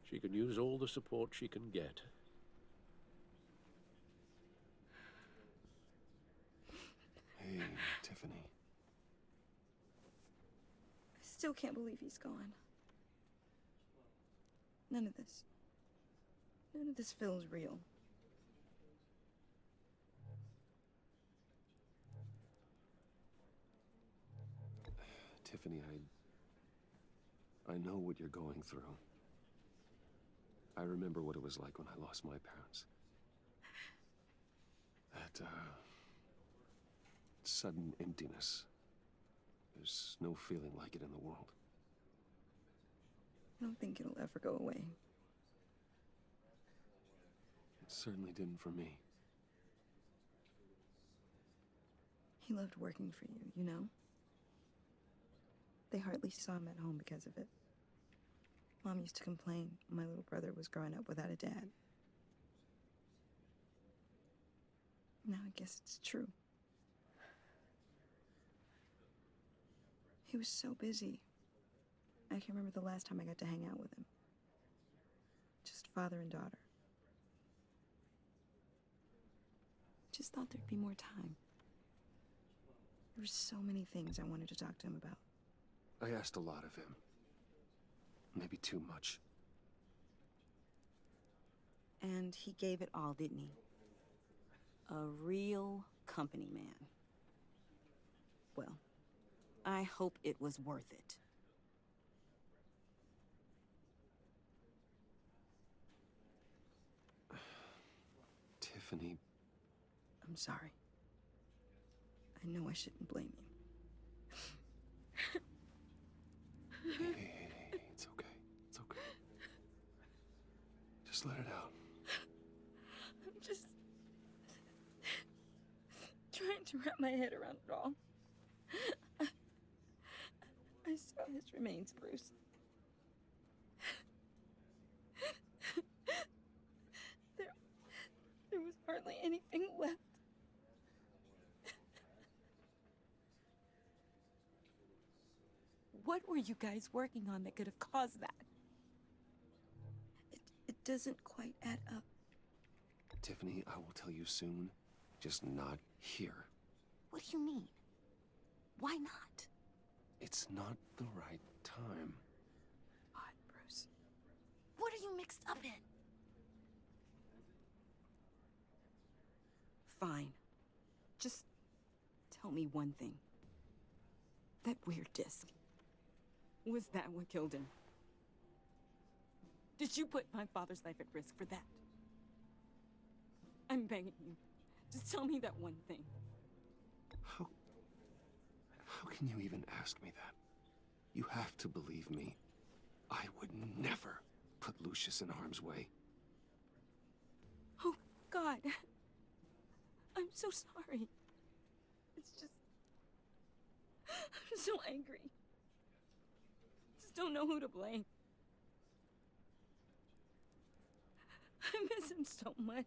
Speaker 13: she can use all the support she can get.
Speaker 1: Hey, Tiffany.
Speaker 5: I still can't believe he's gone. None of this feels real.
Speaker 1: Tiffany, I know what you're going through. I remember what it was like when I lost my parents. That, sudden emptiness. There's no feeling like it in the world.
Speaker 5: I don't think it'll ever go away.
Speaker 1: It certainly didn't for me.
Speaker 5: He loved working for you, you know? They hardly saw him at home because of it. Mom used to complain my little brother was growing up without a dad. Now I guess it's true. He was so busy. I can't remember the last time I got to hang out with him. Just father and daughter. Just thought there'd be more time. There were so many things I wanted to talk to him about.
Speaker 1: I asked a lot of him. Maybe too much.
Speaker 5: And he gave it all, didn't he? A real company man. Well, I hope it was worth it.
Speaker 1: Tiffany.
Speaker 5: I'm sorry. I know I shouldn't blame you.
Speaker 1: Hey, it's okay. It's okay. Just let it out.
Speaker 5: I'm just trying to wrap my head around it all. I saw his remains, Bruce. There was hardly anything left. What were you guys working on that could have caused that? It doesn't quite add up.
Speaker 1: Tiffany, I will tell you soon. Just not here.
Speaker 5: What do you mean? Why not?
Speaker 1: It's not the right time.
Speaker 5: Odd, Bruce. What are you mixed up in? Fine. Just tell me one thing. That weird disc. Was that what killed him? Did you put my father's life at risk for that? I'm begging you. Just tell me that one thing.
Speaker 1: How can you even ask me that? You have to believe me. I would never put Lucius in harm's way.
Speaker 5: Oh, God. I'm so sorry. It's just... I'm so angry. Just don't know who to blame. I miss him so much.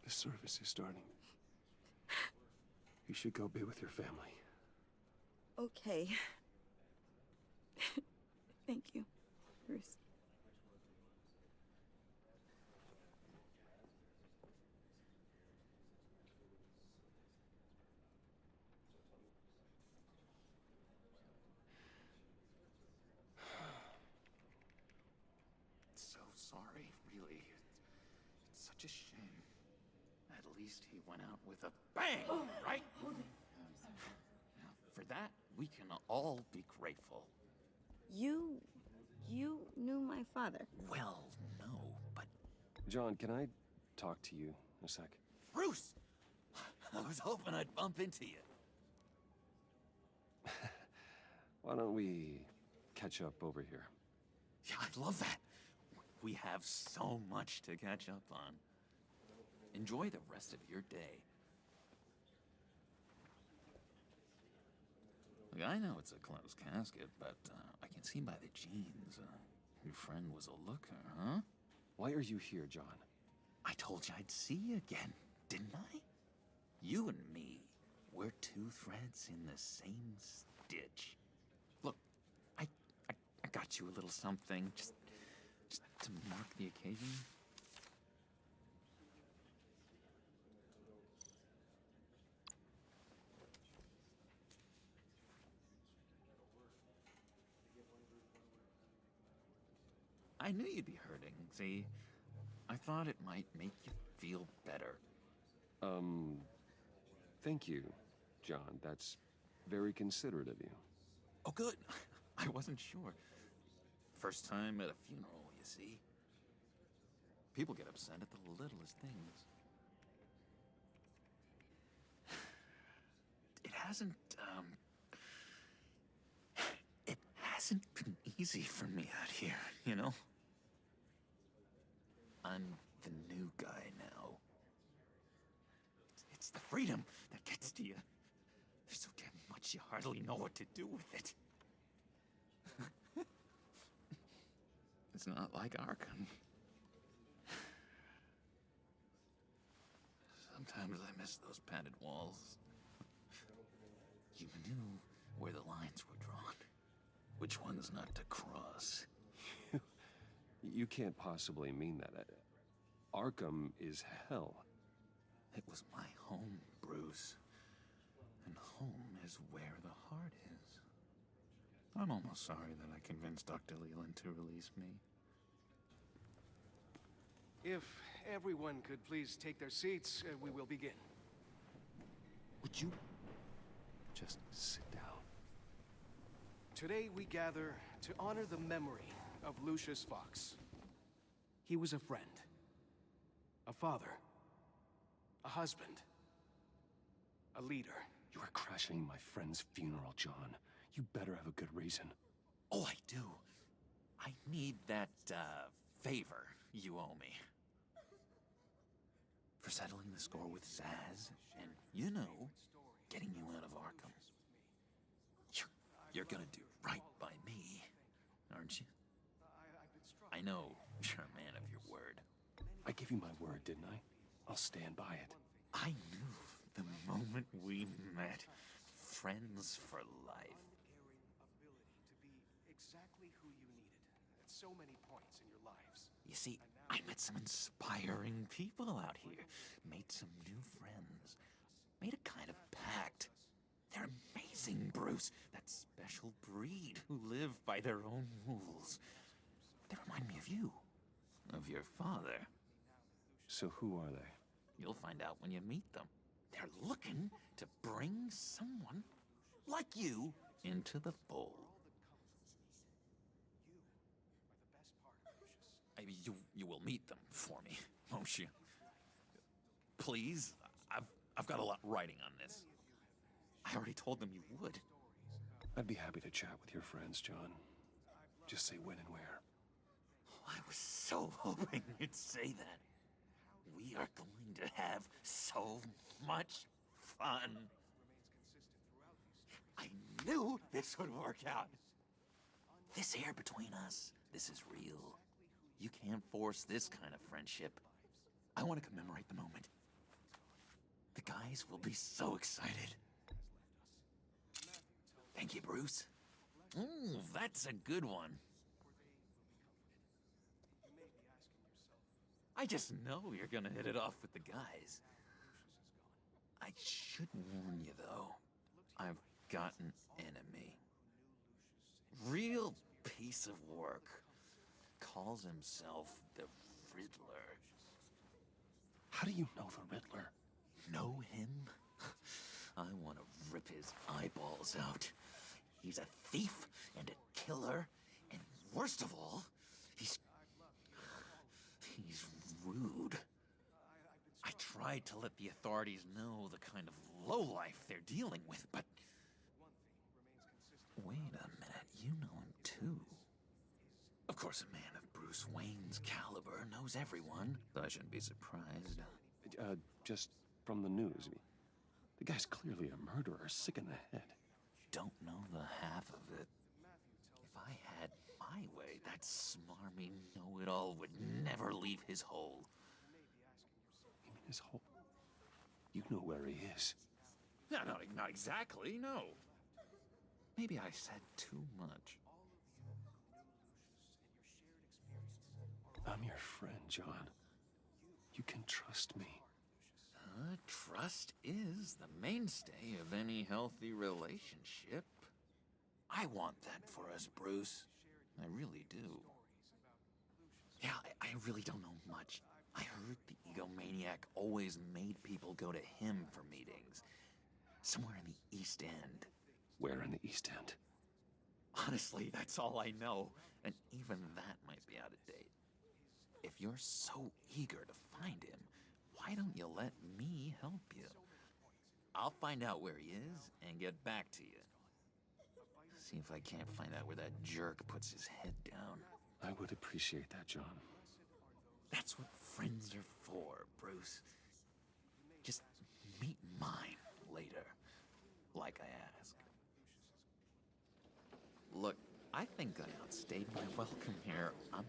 Speaker 1: The service is starting. You should go be with your family.
Speaker 5: Okay. Thank you, Bruce.
Speaker 6: So sorry, really. It's such a shame. At least he went out with a bang, right? Now, for that, we can all be grateful.
Speaker 5: You knew my father.
Speaker 6: Well, no, but...
Speaker 1: John, can I talk to you a sec?
Speaker 9: Bruce! I was hoping I'd bump into you.
Speaker 1: Why don't we catch up over here?
Speaker 9: Yeah, I'd love that. We have so much to catch up on. Enjoy the rest of your day. Look, I know it's a closed casket, but I can see by the jeans, your friend was a looker, huh?
Speaker 1: Why are you here, John?
Speaker 9: I told you I'd see you again, didn't I? You and me, we're two threads in the same stitch. Look, I got you a little something, just to mark the occasion. I knew you'd be hurting, see? I thought it might make you feel better.
Speaker 1: Thank you, John. That's very considerate of you.
Speaker 9: Oh, good. I wasn't sure. First time at a funeral, you see? People get upset at the littlest things. It hasn't been easy for me out here, you know? I'm the new guy now. It's the freedom that gets to you. There's so damn much you hardly know what to do with it. It's not like Arkham. Sometimes I miss those padded walls. You knew where the lines were drawn. Which ones not to cross.
Speaker 1: You can't possibly mean that. Arkham is hell.
Speaker 9: It was my home, Bruce. And home is where the heart is. I'm almost sorry that I convinced Dr. Leland to release me.
Speaker 19: If everyone could please take their seats, we will begin.
Speaker 9: Would you
Speaker 1: just sit down?
Speaker 19: Today we gather to honor the memory of Lucius Fox. He was a friend, a father, a husband, a leader.
Speaker 1: You are crashing my friend's funeral, John. You better have a good reason.
Speaker 9: Oh, I do. I need that, favor you owe me. For settling the score with Zaz, and, you know, getting you out of Arkham. You're gonna do right by me, aren't you? I know you're a man of your word.
Speaker 1: I gave you my word, didn't I? I'll stand by it.
Speaker 9: I knew the moment we met, friends for life.
Speaker 19: Unerring ability to be exactly who you needed at so many points in your lives.
Speaker 9: You see, I met some inspiring people out here. Made some new friends. Made a kind of pact. They're amazing, Bruce. That special breed who live by their own rules. They remind me of you. Of your father.
Speaker 1: So who are they?
Speaker 9: You'll find out when you meet them. They're looking to bring someone like you into the fold. You will meet them for me, won't you? Please? I've got a lot writing on this. I already told them you would.
Speaker 1: I'd be happy to chat with your friends, John. Just say when and where.
Speaker 9: I was so hoping you'd say that. We are going to have so much fun. I knew this would work out. This air between us, this is real. You can't force this kind of friendship. I want to commemorate the moment. The guys will be so excited. Thank you, Bruce. Ooh, that's a good one. I just know you're gonna hit it off with the guys. I should warn you, though. I've got an enemy. Real piece of work. Calls himself the Riddler.
Speaker 1: How do you know the Riddler?
Speaker 9: Know him? I want to rip his eyeballs out. He's a thief and a killer, and worst of all, he's rude. I tried to let the authorities know the kind of lowlife they're dealing with, but... Wait a minute, you know him too. Of course, a man of Bruce Wayne's caliber knows everyone, so I shouldn't be surprised.
Speaker 1: Just from the news. The guy's clearly a murderer, sick in the head.
Speaker 9: Don't know the half of it. If I had my way, that smarmy know-it-all would never leave his hole.
Speaker 1: You mean his hole? You know where he is.
Speaker 9: No, not exactly, no. Maybe I said too much.
Speaker 1: I'm your friend, John. You can trust me.
Speaker 9: Trust is the mainstay of any healthy relationship. I want that for us, Bruce. I really do. Yeah, I really don't know much. I heard the egomaniac always made people go to him for meetings. Somewhere in the East End.
Speaker 1: Where in the East End?
Speaker 9: Honestly, that's all I know. And even that might be out of date. If you're so eager to find him, why don't you let me help you? I'll find out where he is and get back to you. See if I can't find out where that jerk puts his head down.
Speaker 1: I would appreciate that, John.
Speaker 9: That's what friends are for, Bruce. Just meet mine later, like I asked. Look, I think I outstayed my welcome here. I'm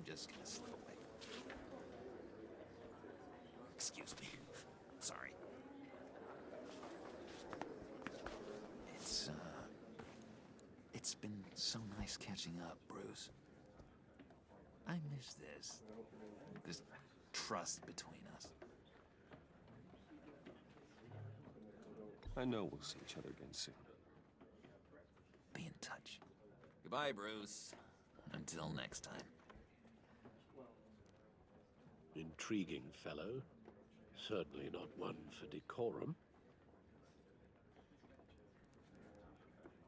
Speaker 9: just gonna slip away. Excuse me. Sorry. It's been so nice catching up, Bruce. I miss this. This trust between us.
Speaker 1: I know we'll see each other again soon.
Speaker 9: Be in touch. Goodbye, Bruce. Until next time.
Speaker 13: Intriguing fellow. Certainly not one for decorum.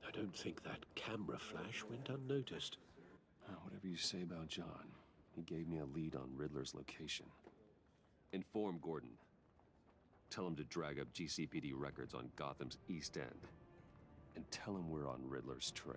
Speaker 13: I don't think that camera flash went unnoticed.
Speaker 1: Whatever you say about John, he gave me a lead on Riddler's location. Inform Gordon. Tell him to drag up GCPD records on Gotham's East End. And tell him we're on Riddler's trail.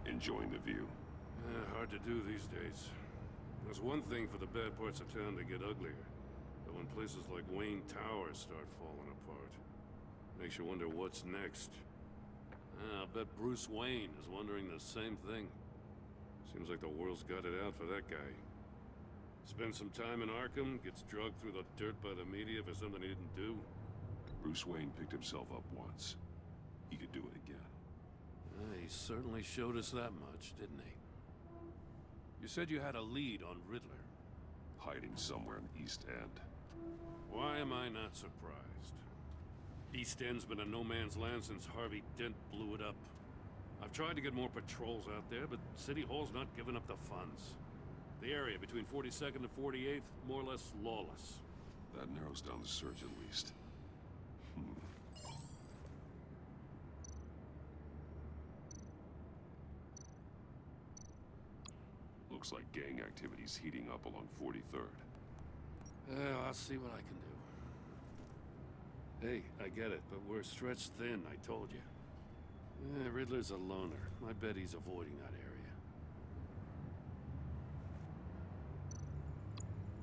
Speaker 7: Enjoying the view?
Speaker 11: Hard to do these days. There's one thing for the bad parts of town to get uglier. But when places like Wayne Tower start falling apart. Makes you wonder what's next. I'll bet Bruce Wayne is wondering the same thing. Seems like the world's got it out for that guy. Spends some time in Arkham, gets drugged through the dirt by the media for something he didn't do.
Speaker 7: Bruce Wayne picked himself up once. He could do it again.
Speaker 11: He certainly showed us that much, didn't he? You said you had a lead on Riddler.
Speaker 7: Hiding somewhere in the East End.
Speaker 11: Why am I not surprised? East End's been a no-man's land since Harvey Dent blew it up. I've tried to get more patrols out there, but City Hall's not giving up the funds. The area between 42nd and 48th, more or less lawless.
Speaker 7: That narrows down the search at least. Looks like gang activity's heating up along 43rd.
Speaker 11: Yeah, I'll see what I can do. Hey, I get it, but we're stretched thin, I told you. Riddler's a loner. I bet he's avoiding that area.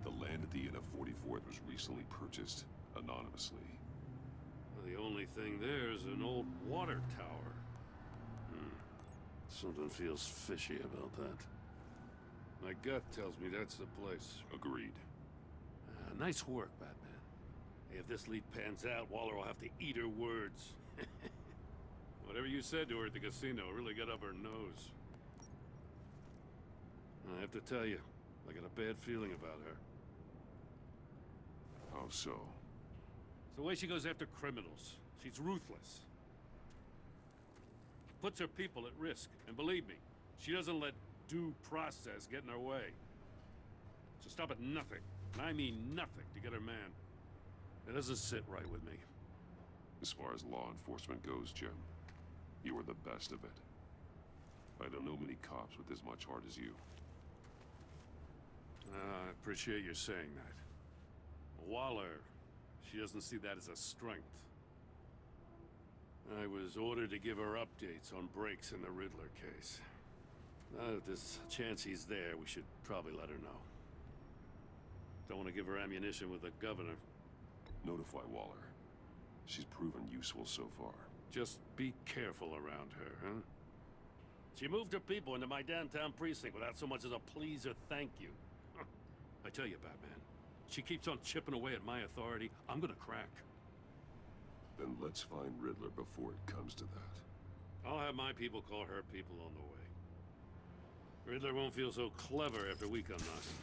Speaker 7: The land at the end of 44th was recently purchased anonymously.
Speaker 11: Well, the only thing there is an old water tower. Something feels fishy about that. My gut tells me that's the place.
Speaker 7: Agreed.
Speaker 11: Nice work, Batman. Hey, if this lead pans out, Waller will have to eat her words. Whatever you said to her at the casino really got up her nose. I have to tell you, I got a bad feeling about her.
Speaker 7: How so?
Speaker 11: It's the way she goes after criminals. She's ruthless. Puts her people at risk. And believe me, she doesn't let due process get in her way. So stop at nothing, and I mean nothing, to get her man. It doesn't sit right with me.
Speaker 7: As far as law enforcement goes, Jim, you are the best of it. I don't know many cops with as much heart as you.
Speaker 11: I appreciate you saying that. Waller, she doesn't see that as a strength. I was ordered to give her updates on breaks in the Riddler case. Now that there's a chance he's there, we should probably let her know. Don't want to give her ammunition with the governor.
Speaker 7: Notify Waller. She's proven useful so far.
Speaker 11: Just be careful around her, huh? She moved her people into my downtown precinct without so much as a please or thank you. I tell you, Batman, she keeps on chipping away at my authority, I'm gonna crack.
Speaker 7: Then let's find Riddler before it comes to that.
Speaker 11: I'll have my people call her people on the way. Riddler won't feel so clever after we come knocking.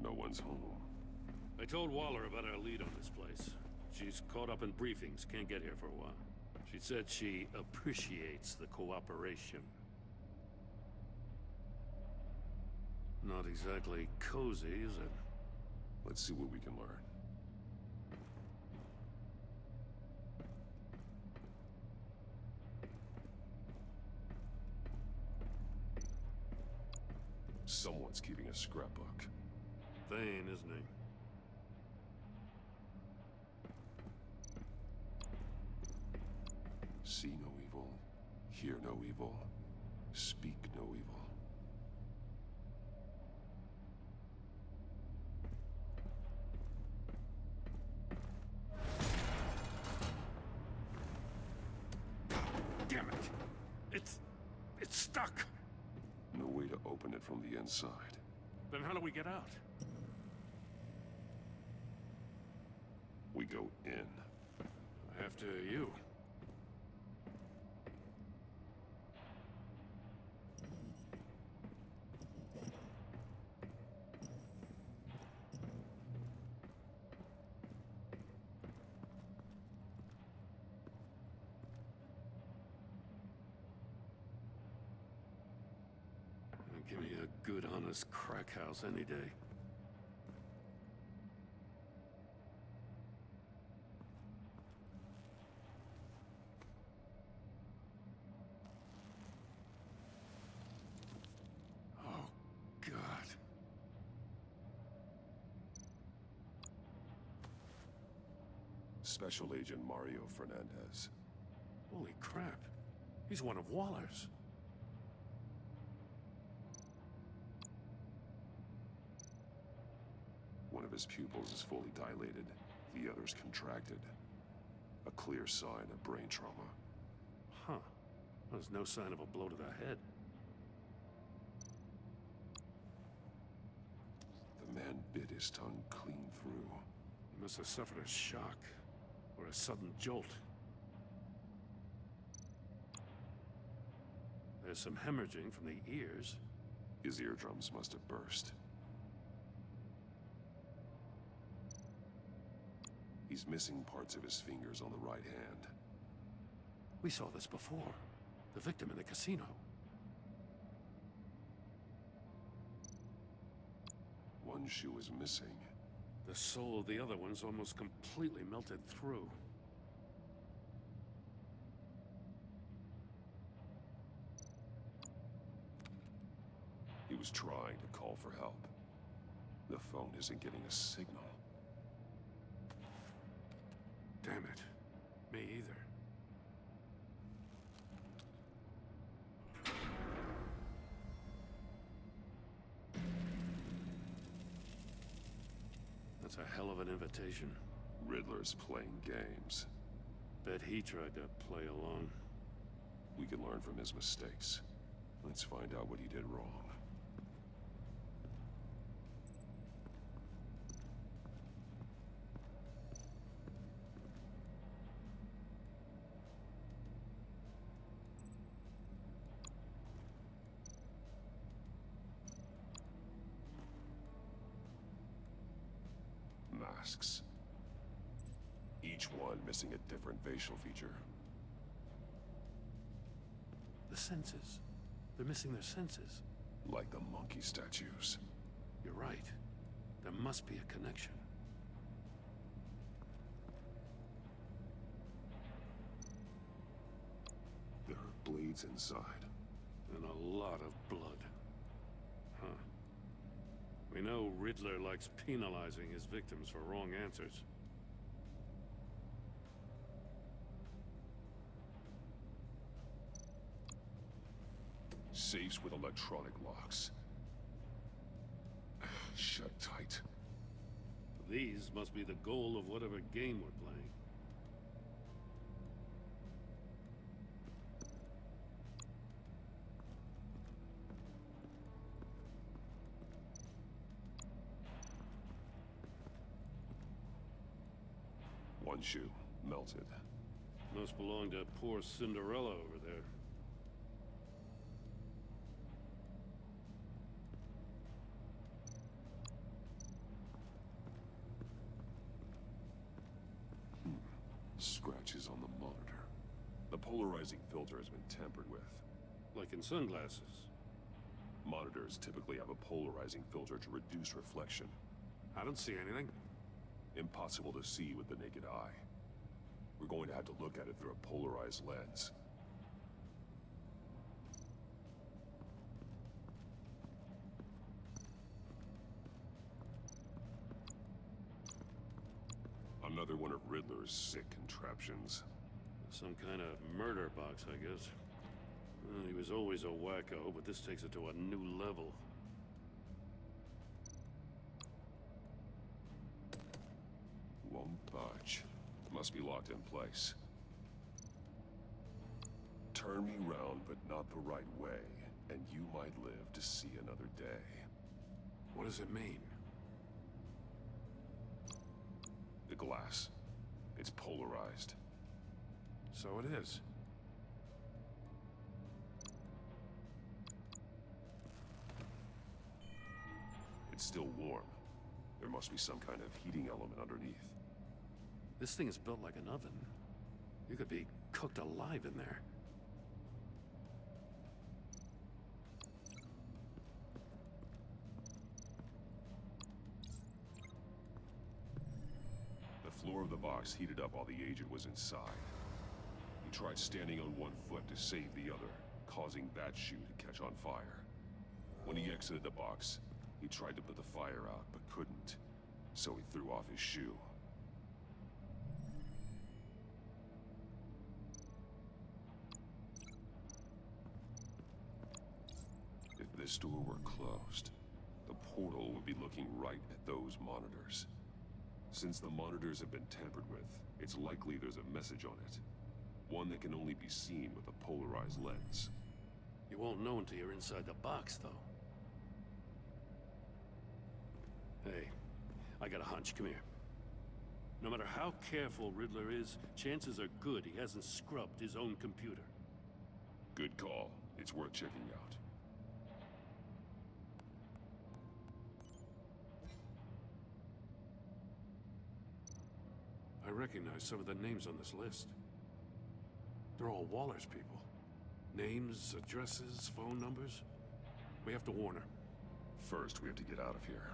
Speaker 7: No one's home.
Speaker 11: I told Waller about our lead on this place. She's caught up in briefings, can't get here for a while. She said she appreciates the cooperation. Not exactly cozy, is it?
Speaker 7: Let's see what we can learn. Someone's keeping a scrapbook.
Speaker 11: Thane, isn't he?
Speaker 7: See no evil, hear no evil, speak no evil.
Speaker 11: Damn it! It's stuck!
Speaker 7: No way to open it from the inside.
Speaker 11: Then how do we get out?
Speaker 7: We go in.
Speaker 11: After you. Give me a good, honest crack house any day.
Speaker 7: Special Agent Mario Fernandez.
Speaker 11: Holy crap. He's one of Waller's.
Speaker 7: One of his pupils is fully dilated, the other's contracted. A clear sign of brain trauma.
Speaker 11: Huh. There's no sign of a blow to the head.
Speaker 7: The man bit his tongue clean through.
Speaker 11: He must have suffered a shock, or a sudden jolt. There's some hemorrhaging from the ears.
Speaker 7: His eardrums must have burst. He's missing parts of his fingers on the right hand.
Speaker 11: We saw this before. The victim in the casino.
Speaker 7: One shoe is missing.
Speaker 11: The sole of the other one's almost completely melted through.
Speaker 7: He was trying to call for help. The phone isn't getting a signal.
Speaker 11: Damn it. Me either. That's a hell of an invitation.
Speaker 7: Riddler's playing games.
Speaker 11: Bet he tried to play along.
Speaker 7: We can learn from his mistakes. Let's find out what he did wrong. Masks. Each one missing a different facial feature.
Speaker 11: The senses. They're missing their senses.
Speaker 7: Like the monkey statues.
Speaker 11: You're right. There must be a connection.
Speaker 7: There are blades inside.
Speaker 11: And a lot of blood. Huh. We know Riddler likes penalizing his victims for wrong answers.
Speaker 7: Safes with electronic locks. Shut tight.
Speaker 11: These must be the goal of whatever game we're playing.
Speaker 7: One shoe, melted.
Speaker 11: Must belong to poor Cinderella over there.
Speaker 7: Scratches on the monitor. The polarizing filter has been tampered with.
Speaker 11: Like in sunglasses.
Speaker 7: Monitors typically have a polarizing filter to reduce reflection.
Speaker 11: I don't see anything.
Speaker 7: Impossible to see with the naked eye. We're going to have to look at it through a polarized lens. Another one of Riddler's sick contraptions.
Speaker 11: Some kind of murder box, I guess. Well, he was always a wacko, but this takes it to a new level.
Speaker 7: Won't budge. Must be locked in place. Turn me round, but not the right way, and you might live to see another day.
Speaker 11: What does it mean?
Speaker 7: The glass. It's polarized.
Speaker 11: So it is.
Speaker 7: It's still warm. There must be some kind of heating element underneath.
Speaker 11: This thing is built like an oven. You could be cooked alive in there.
Speaker 7: The floor of the box heated up while the agent was inside. He tried standing on one foot to save the other, causing that shoe to catch on fire. When he exited the box, he tried to put the fire out, but couldn't. So he threw off his shoe. the store were closed, the portal would be looking right at those monitors. Since the monitors have been tampered with, it's likely there's a message on it. One that can only be seen with a polarized lens.
Speaker 11: You won't know until you're inside the box, though. Hey, I got a hunch. Come here. No matter how careful Riddler is, chances are good he hasn't scrubbed his own computer.
Speaker 7: Good call. It's worth checking out.
Speaker 11: I recognize some of the names on this list. They're all Waller's people. Names, addresses, phone numbers. We have to warn her.
Speaker 7: First, we have to get out of here.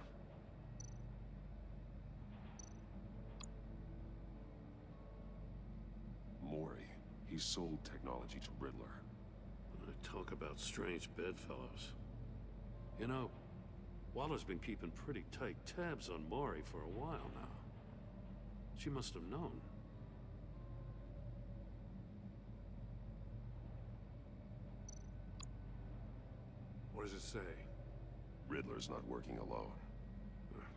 Speaker 7: Mori. He sold technology to Riddler.
Speaker 11: Talk about strange bedfellows. You know, Waller's been keeping pretty tight tabs on Mori for a while now. She must have known. What does it say?
Speaker 7: Riddler's not working alone.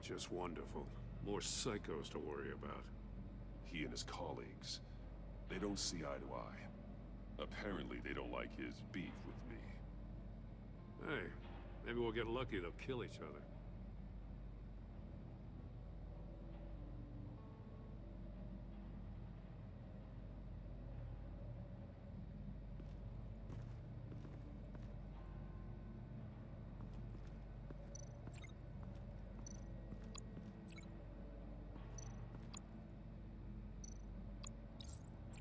Speaker 11: Just wonderful. More psychos to worry about.
Speaker 7: He and his colleagues, they don't see eye to eye. Apparently, they don't like his beef with me.
Speaker 11: Hey, maybe we'll get lucky they'll kill each other.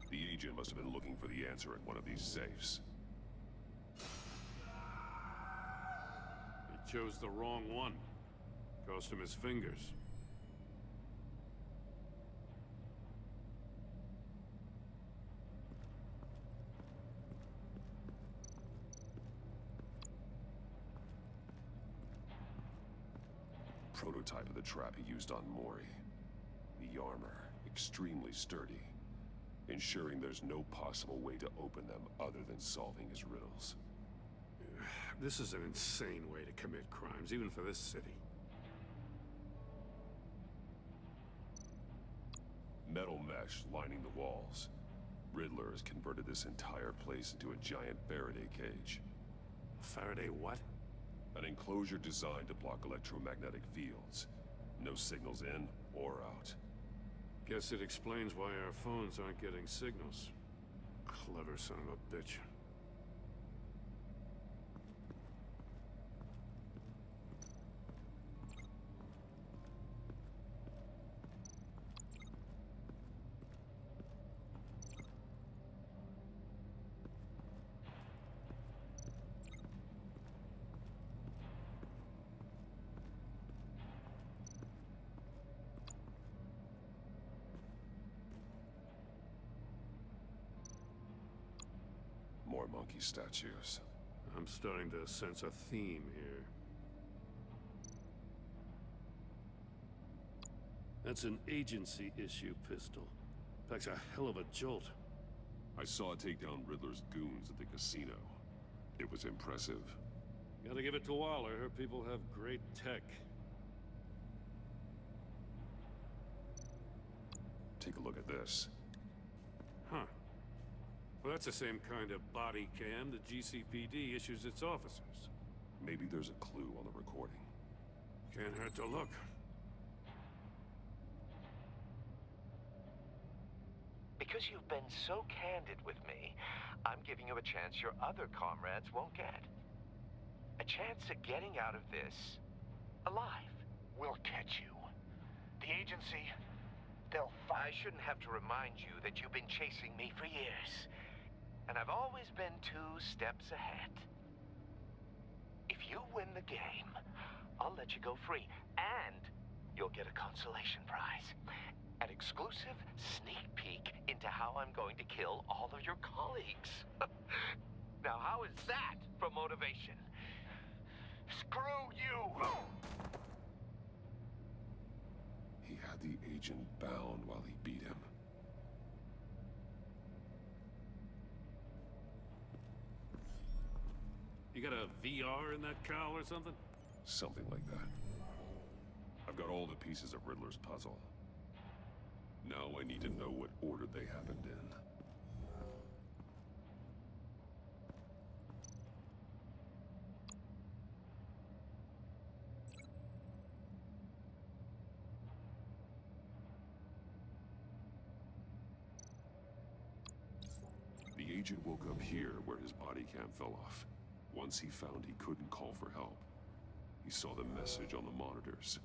Speaker 7: The agent must have been looking for the answer in one of these safes.
Speaker 11: He chose the wrong one. Cost him his fingers.
Speaker 7: Prototype of the trap he used on Mori. The armor, extremely sturdy, ensuring there's no possible way to open them other than solving his riddles.
Speaker 11: This is an insane way to commit crimes, even for this city.
Speaker 7: Metal mesh lining the walls. Riddler has converted this entire place into a giant Faraday cage.
Speaker 11: Faraday what?
Speaker 7: An enclosure designed to block electromagnetic fields. No signals in or out.
Speaker 11: Guess it explains why our phones aren't getting signals. Clever son of a bitch.
Speaker 7: More monkey statues.
Speaker 11: I'm starting to sense a theme here. That's an agency issue pistol. Packs a hell of a jolt.
Speaker 7: I saw it take down Riddler's goons at the casino. It was impressive.
Speaker 11: Gotta give it to Waller. Her people have great tech.
Speaker 7: Take a look at this.
Speaker 11: Huh. Well, that's the same kind of body cam the GCPD issues its officers.
Speaker 7: Maybe there's a clue on the recording.
Speaker 11: Can't hurt to look.
Speaker 8: Because you've been so candid with me, I'm giving you a chance your other comrades won't get. A chance at getting out of this alive.
Speaker 2: We'll catch you. The agency,
Speaker 8: I shouldn't have to remind you that you've been chasing me for years. And I've always been 2 steps ahead. If you win the game, I'll let you go free. And you'll get a consolation prize. An exclusive sneak peek into how I'm going to kill all of your colleagues. Now, how is that for motivation? Screw you!
Speaker 7: He had the agent bound while he beat him.
Speaker 11: You got a VR in that cowl or something?
Speaker 7: Something like that. I've got all the pieces of Riddler's puzzle. Now I need to know what order they happened in. The agent woke up here where his body cam fell off. Once he found he couldn't call for help, he saw the message on the monitors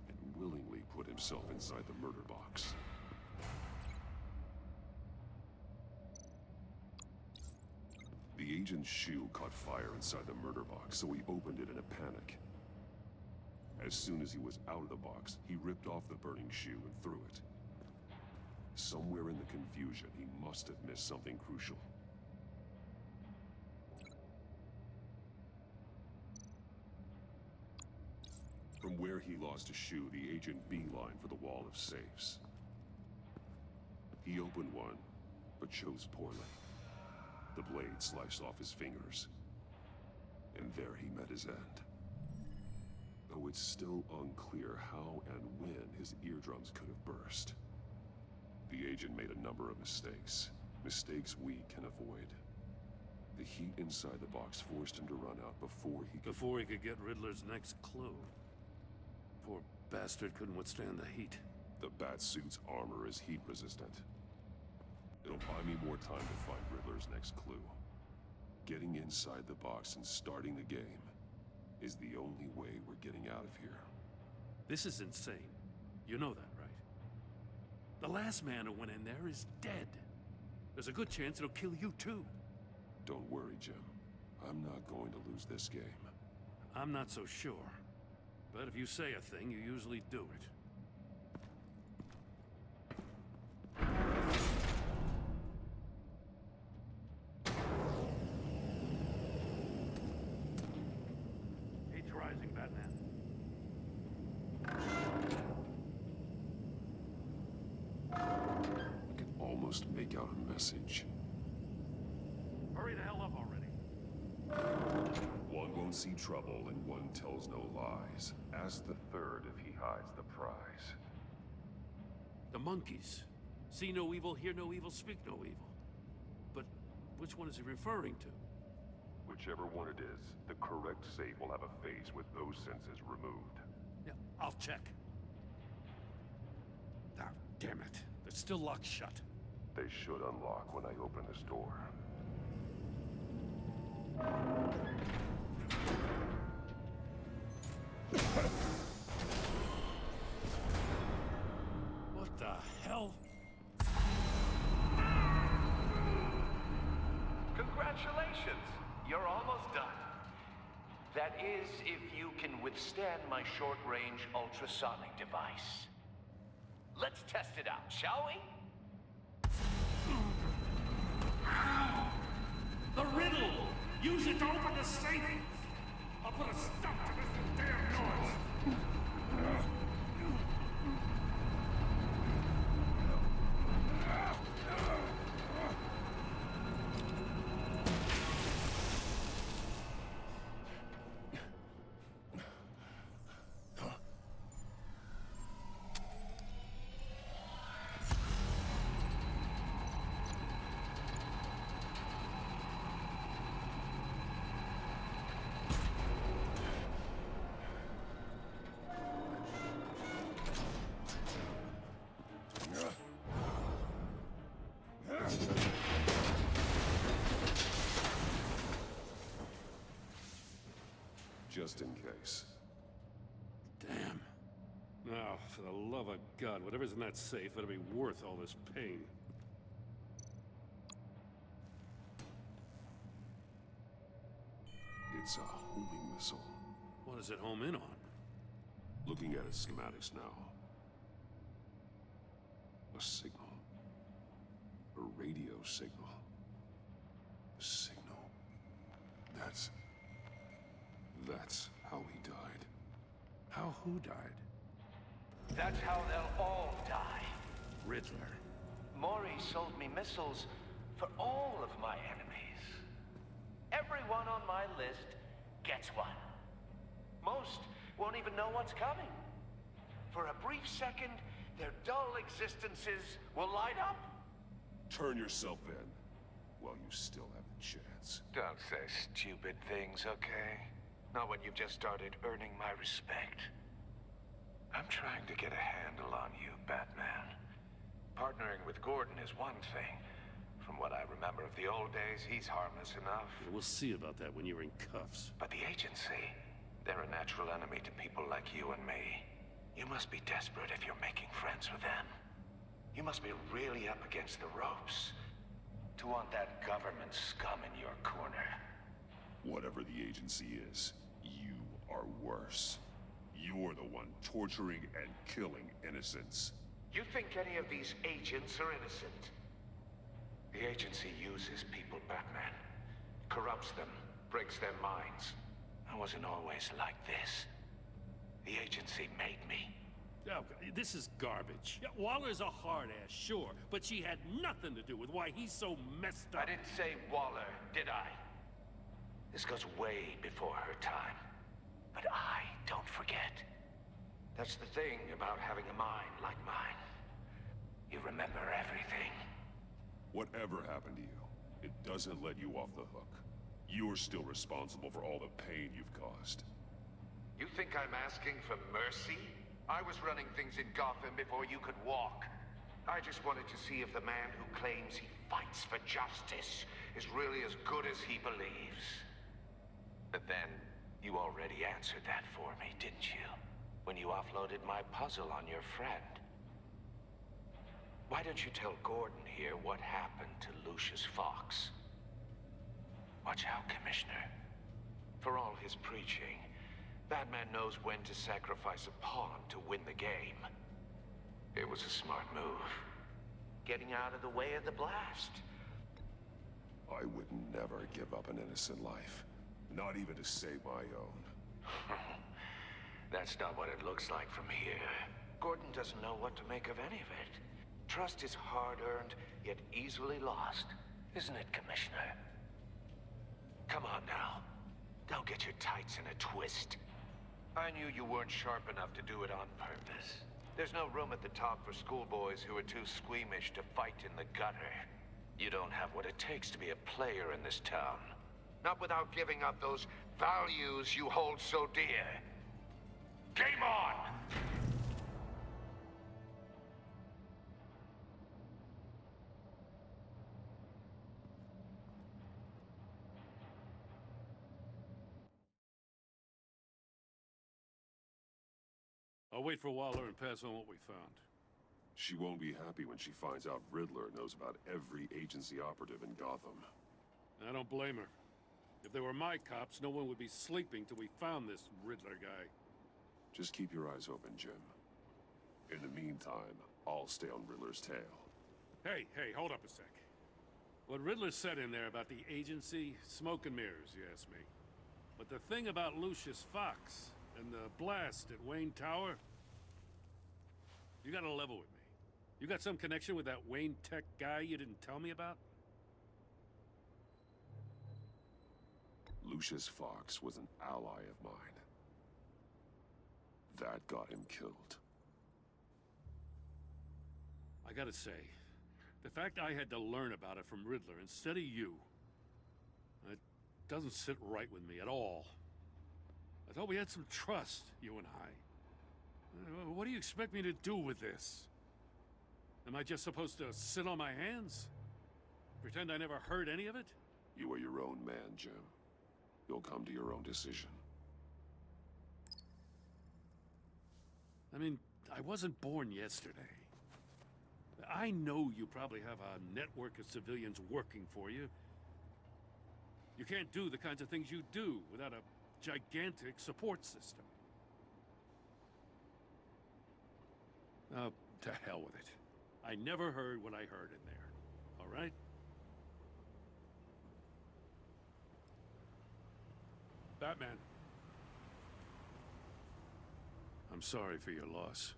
Speaker 7: and willingly put himself inside the murder box. The agent's shoe caught fire inside the murder box, so he opened it in a panic. As soon as he was out of the box, he ripped off the burning shoe and threw it. Somewhere in the confusion, he must have missed something crucial. From where he lost a shoe, the agent beelined for the wall of safes. He opened one, but chose poorly. The blade sliced off his fingers, and there he met his end. Though it's still unclear how and when his eardrums could have burst. The agent made a number of mistakes. Mistakes we can avoid. The heat inside the box forced him to run out before he
Speaker 11: could get Riddler's next clue. Poor bastard couldn't withstand the heat.
Speaker 7: The Batsuit's armor is heat resistant. It'll buy me more time to find Riddler's next clue. Getting inside the box and starting the game is the only way we're getting out of here.
Speaker 11: This is insane. You know that, right? The last man who went in there is dead. There's a good chance it'll kill you too.
Speaker 7: Don't worry, Jim. I'm not going to lose this game.
Speaker 11: I'm not so sure. But if you say a thing, you usually do it. Heat's rising, Batman.
Speaker 7: I can almost make out a message.
Speaker 11: Hurry the hell up already.
Speaker 7: One won't see trouble and one tells no lies. Ask the third if he hides the prize.
Speaker 11: The monkeys. See no evil, hear no evil, speak no evil. But which one is he referring to?
Speaker 7: Whichever one it is, the correct safe will have a face with those senses removed.
Speaker 11: Yeah, I'll check. Ah, damn it. They're still locked shut.
Speaker 7: They should unlock when I open this door.
Speaker 11: What the hell?
Speaker 8: Congratulations! You're almost done. That is, if you can withstand my short-range ultrasonic device. Let's test it out, shall we?
Speaker 11: The riddle! Use it to open the safe! I'll put a stop to this damn noise!
Speaker 7: Just in case.
Speaker 11: Damn. Now, for the love of God, whatever's in that safe better be worth all this pain.
Speaker 7: It's a homing missile.
Speaker 11: What does it home in on?
Speaker 7: Looking at its schematics now. A signal. A radio signal. A signal. That's how he died.
Speaker 11: How who died?
Speaker 8: That's how they'll all die.
Speaker 11: Riddler.
Speaker 8: Maury sold me missiles for all of my enemies. Everyone on my list gets one. Most won't even know what's coming. For a brief second, their dull existences will light up.
Speaker 7: Turn yourself in while you still have the chance.
Speaker 8: Don't say stupid things, okay? Not when you've just started earning my respect. I'm trying to get a handle on you, Batman. Partnering with Gordon is one thing. From what I remember of the old days, he's harmless enough.
Speaker 11: We'll see about that when you're in cuffs.
Speaker 8: But the agency, they're a natural enemy to people like you and me. You must be desperate if you're making friends with them. You must be really up against the ropes to want that government scum in your corner.
Speaker 7: Whatever the agency is, you are worse. You're the one torturing and killing innocents.
Speaker 8: You think any of these agents are innocent? The agency uses people, Batman. Corrupts them, breaks their minds. I wasn't always like this. The agency made me.
Speaker 11: Oh, this is garbage. Yeah, Waller's a hard-ass, sure, but she had nothing to do with why he's so messed up.
Speaker 8: I didn't say Waller, did I? This goes way before her time. But I don't forget. That's the thing about having a mind like mine. You remember everything.
Speaker 7: Whatever happened to you, it doesn't let you off the hook. You're still responsible for all the pain you've caused.
Speaker 8: You think I'm asking for mercy? I was running things in Gotham before you could walk. I just wanted to see if the man who claims he fights for justice is really as good as he believes. But then, you already answered that for me, didn't you? When you offloaded my puzzle on your friend. Why don't you tell Gordon here what happened to Lucius Fox? Watch out, Commissioner. For all his preaching, Batman knows when to sacrifice a pawn to win the game. It was a smart move. Getting out of the way of the blast.
Speaker 7: I would never give up an innocent life. Not even to save my own.
Speaker 8: That's not what it looks like from here. Gordon doesn't know what to make of any of it. Trust is hard-earned, yet easily lost. Isn't it, Commissioner? Come on now. Don't get your tights in a twist. I knew you weren't sharp enough to do it on purpose. There's no room at the top for schoolboys who are too squeamish to fight in the gutter. You don't have what it takes to be a player in this town. Not without giving up those values you hold so dear. Game on!
Speaker 11: I'll wait for Waller and pass on what we found.
Speaker 7: She won't be happy when she finds out Riddler knows about every agency operative in Gotham.
Speaker 11: I don't blame her. If they were my cops, no one would be sleeping till we found this Riddler guy.
Speaker 7: Just keep your eyes open, Jim. In the meantime, I'll stay on Riddler's tail.
Speaker 11: Hey, hold up a sec. What Riddler said in there about the agency, smoke and mirrors, you ask me. But the thing about Lucius Fox and the blast at Wayne Tower, you gotta level with me. You got some connection with that Wayne Tech guy you didn't tell me about?
Speaker 7: Lucius Fox was an ally of mine. That got him killed.
Speaker 11: I gotta say, the fact I had to learn about it from Riddler instead of you, it doesn't sit right with me at all. I thought we had some trust, you and I. What do you expect me to do with this? Am I just supposed to sit on my hands? Pretend I never heard any of it?
Speaker 7: You are your own man, Jim. You'll come to your own decision.
Speaker 11: I mean, I wasn't born yesterday. I know you probably have a network of civilians working for you. You can't do the kinds of things you do without a gigantic support system. Oh, to hell with it. I never heard what I heard in there, all right? Batman. I'm sorry for your loss.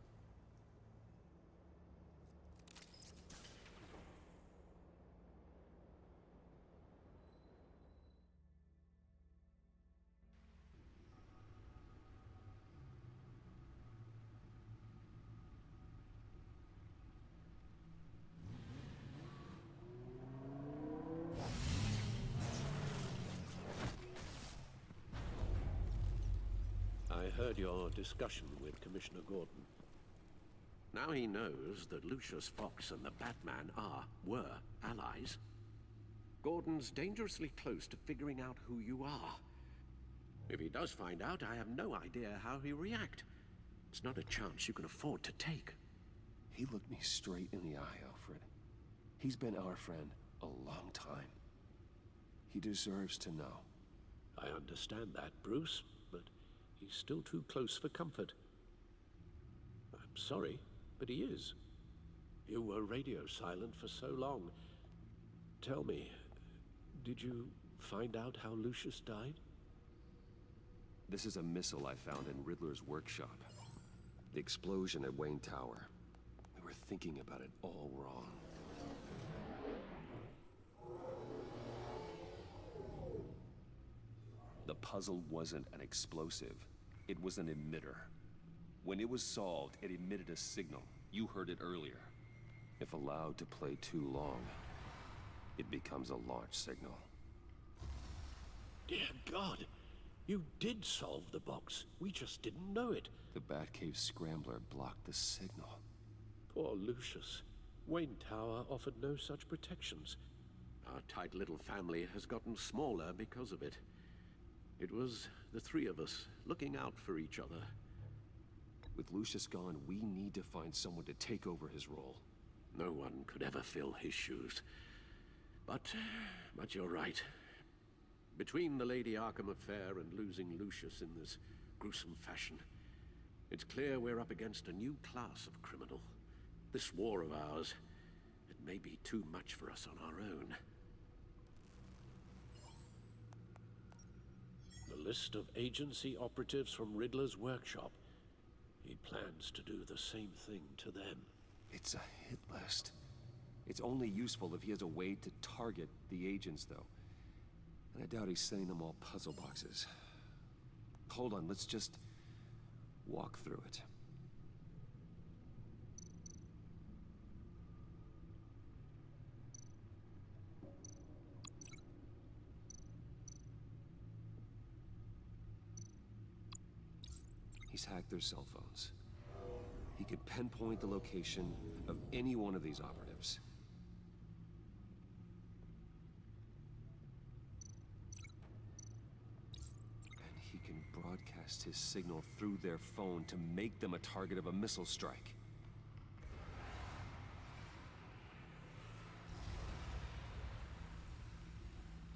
Speaker 13: heard your discussion with Commissioner Gordon. Now he knows that Lucius Fox and the Batman were allies. Gordon's dangerously close to figuring out who you are. If he does find out, I have no idea how he'll react. It's not a chance you can afford to take.
Speaker 1: He looked me straight in the eye, Alfred. He's been our friend a long time. He deserves to know.
Speaker 13: I understand that, Bruce, but he's still too close for comfort. I'm sorry, but he is. You were radio silent for so long. Tell me, did you find out how Lucius died?
Speaker 1: This is a missile I found in Riddler's workshop. The explosion at Wayne Tower. We were thinking about it all wrong. The puzzle wasn't an explosive. It was an emitter. When it was solved, it emitted a signal. You heard it earlier. If allowed to play too long, it becomes a launch signal.
Speaker 13: Dear God! You did solve the box. We just didn't know it.
Speaker 1: The Batcave scrambler blocked the signal.
Speaker 13: Poor Lucius. Wayne Tower offered no such protections. Our tight little family has gotten smaller because of it. It was the three of us looking out for each other.
Speaker 1: With Lucius gone, we need to find someone to take over his role.
Speaker 13: No one could ever fill his shoes. But you're right. Between the Lady Arkham affair and losing Lucius in this gruesome fashion, it's clear we're up against a new class of criminal. This war of ours, it may be too much for us on our own. The list of agency operatives from Riddler's workshop. He plans to do the same thing to them.
Speaker 1: It's a hit list. It's only useful if he has a way to target the agents, though. And I doubt he's sending them all puzzle boxes. Hold on, let's just walk through it. He's hacked their cell phones. He can pinpoint the location of any one of these operatives. And he can broadcast his signal through their phone to make them a target of a missile strike.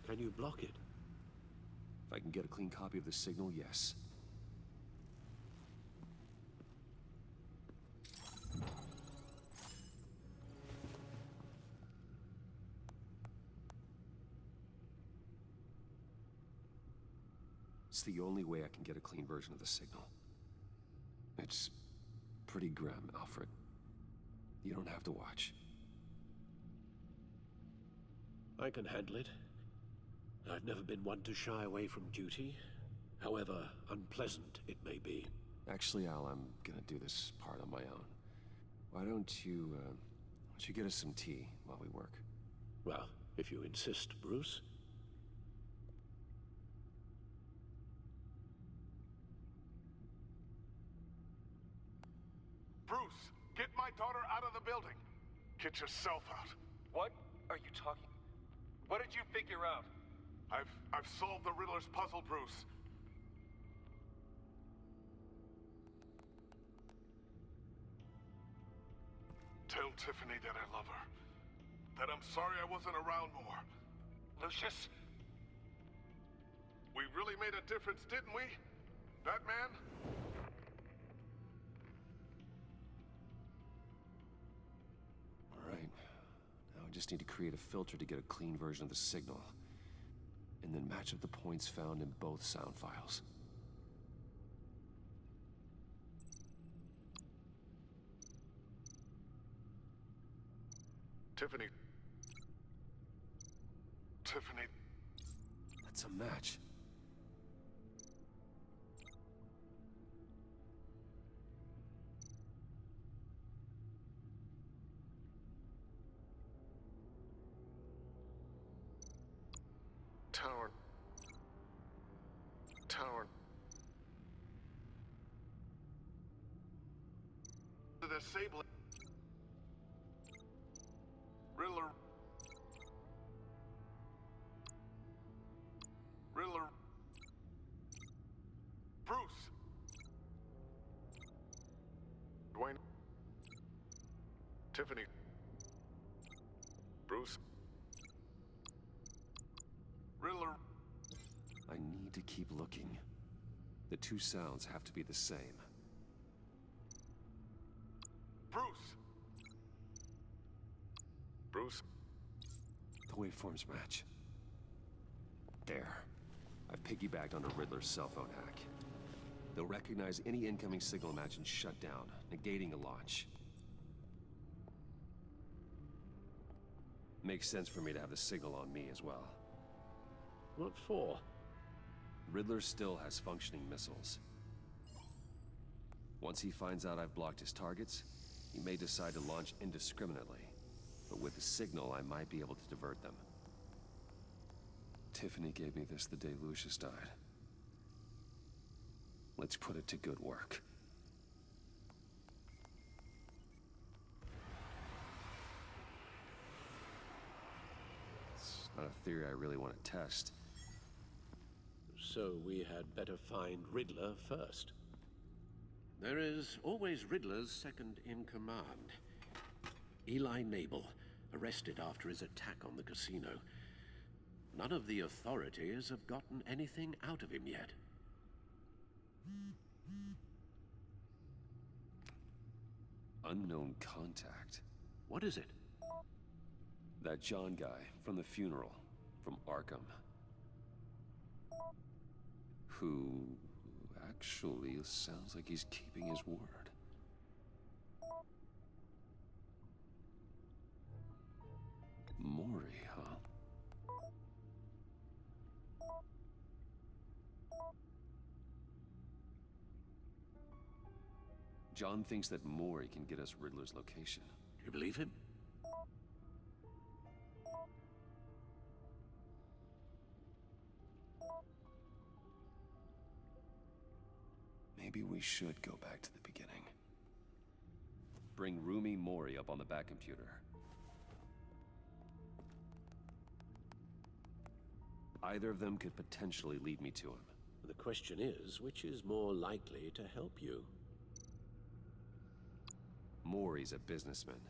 Speaker 13: Can you block it?
Speaker 1: If I can get a clean copy of the signal, yes. It's the only way I can get a clean version of the signal. It's pretty grim, Alfred. You don't have to watch.
Speaker 13: I can handle it. I've never been one to shy away from duty, however unpleasant it may be.
Speaker 1: Actually, Al, I'm gonna do this part on my own. Why don't you get us some tea while we work?
Speaker 13: Well, if you insist, Bruce.
Speaker 17: Bruce, get my daughter out of the building. Get yourself out.
Speaker 20: What are you talking? What did you figure out?
Speaker 17: I've solved the Riddler's puzzle, Bruce. Tell Tiffany that I love her. That I'm sorry I wasn't around more.
Speaker 20: Lucius?
Speaker 17: We really made a difference, didn't we? Batman?
Speaker 1: All right. Now I just need to create a filter to get a clean version of the signal. And then match up the points found in both sound files.
Speaker 17: Tiffany.
Speaker 1: That's a match.
Speaker 17: Tower. disabling... Riddler... Riddler... Bruce! Dwayne... Tiffany... Bruce... Riddler...
Speaker 1: I need to keep looking. The two sounds have to be the same.
Speaker 17: Bruce! Bruce?
Speaker 1: The waveforms match. There. I've piggybacked onto Riddler's cell phone hack. They'll recognize any incoming signal match and shut down, negating a launch. Makes sense for me to have the signal on me as well.
Speaker 13: What for?
Speaker 1: Riddler still has functioning missiles. Once he finds out I've blocked his targets, he may decide to launch indiscriminately. But with the signal, I might be able to divert them. Tiffany gave me this the day Lucius died. Let's put it to good work. It's not a theory I really want to test.
Speaker 13: So we had better find Riddler first. There is always Riddler's second in command. Eli Nabel, arrested after his attack on the casino. None of the authorities have gotten anything out of him yet.
Speaker 1: Unknown contact.
Speaker 13: What is it?
Speaker 1: That John guy from the funeral, from Arkham. Who actually sounds like he's keeping his word. Mori, huh? John thinks that Mori can get us Riddler's location.
Speaker 13: Do you believe him?
Speaker 1: Maybe we should go back to the beginning. Bring Rumi Mori up on the back computer. Either of them could potentially lead me to him.
Speaker 13: The question is, which is more likely to help you?
Speaker 1: Mori's a businessman.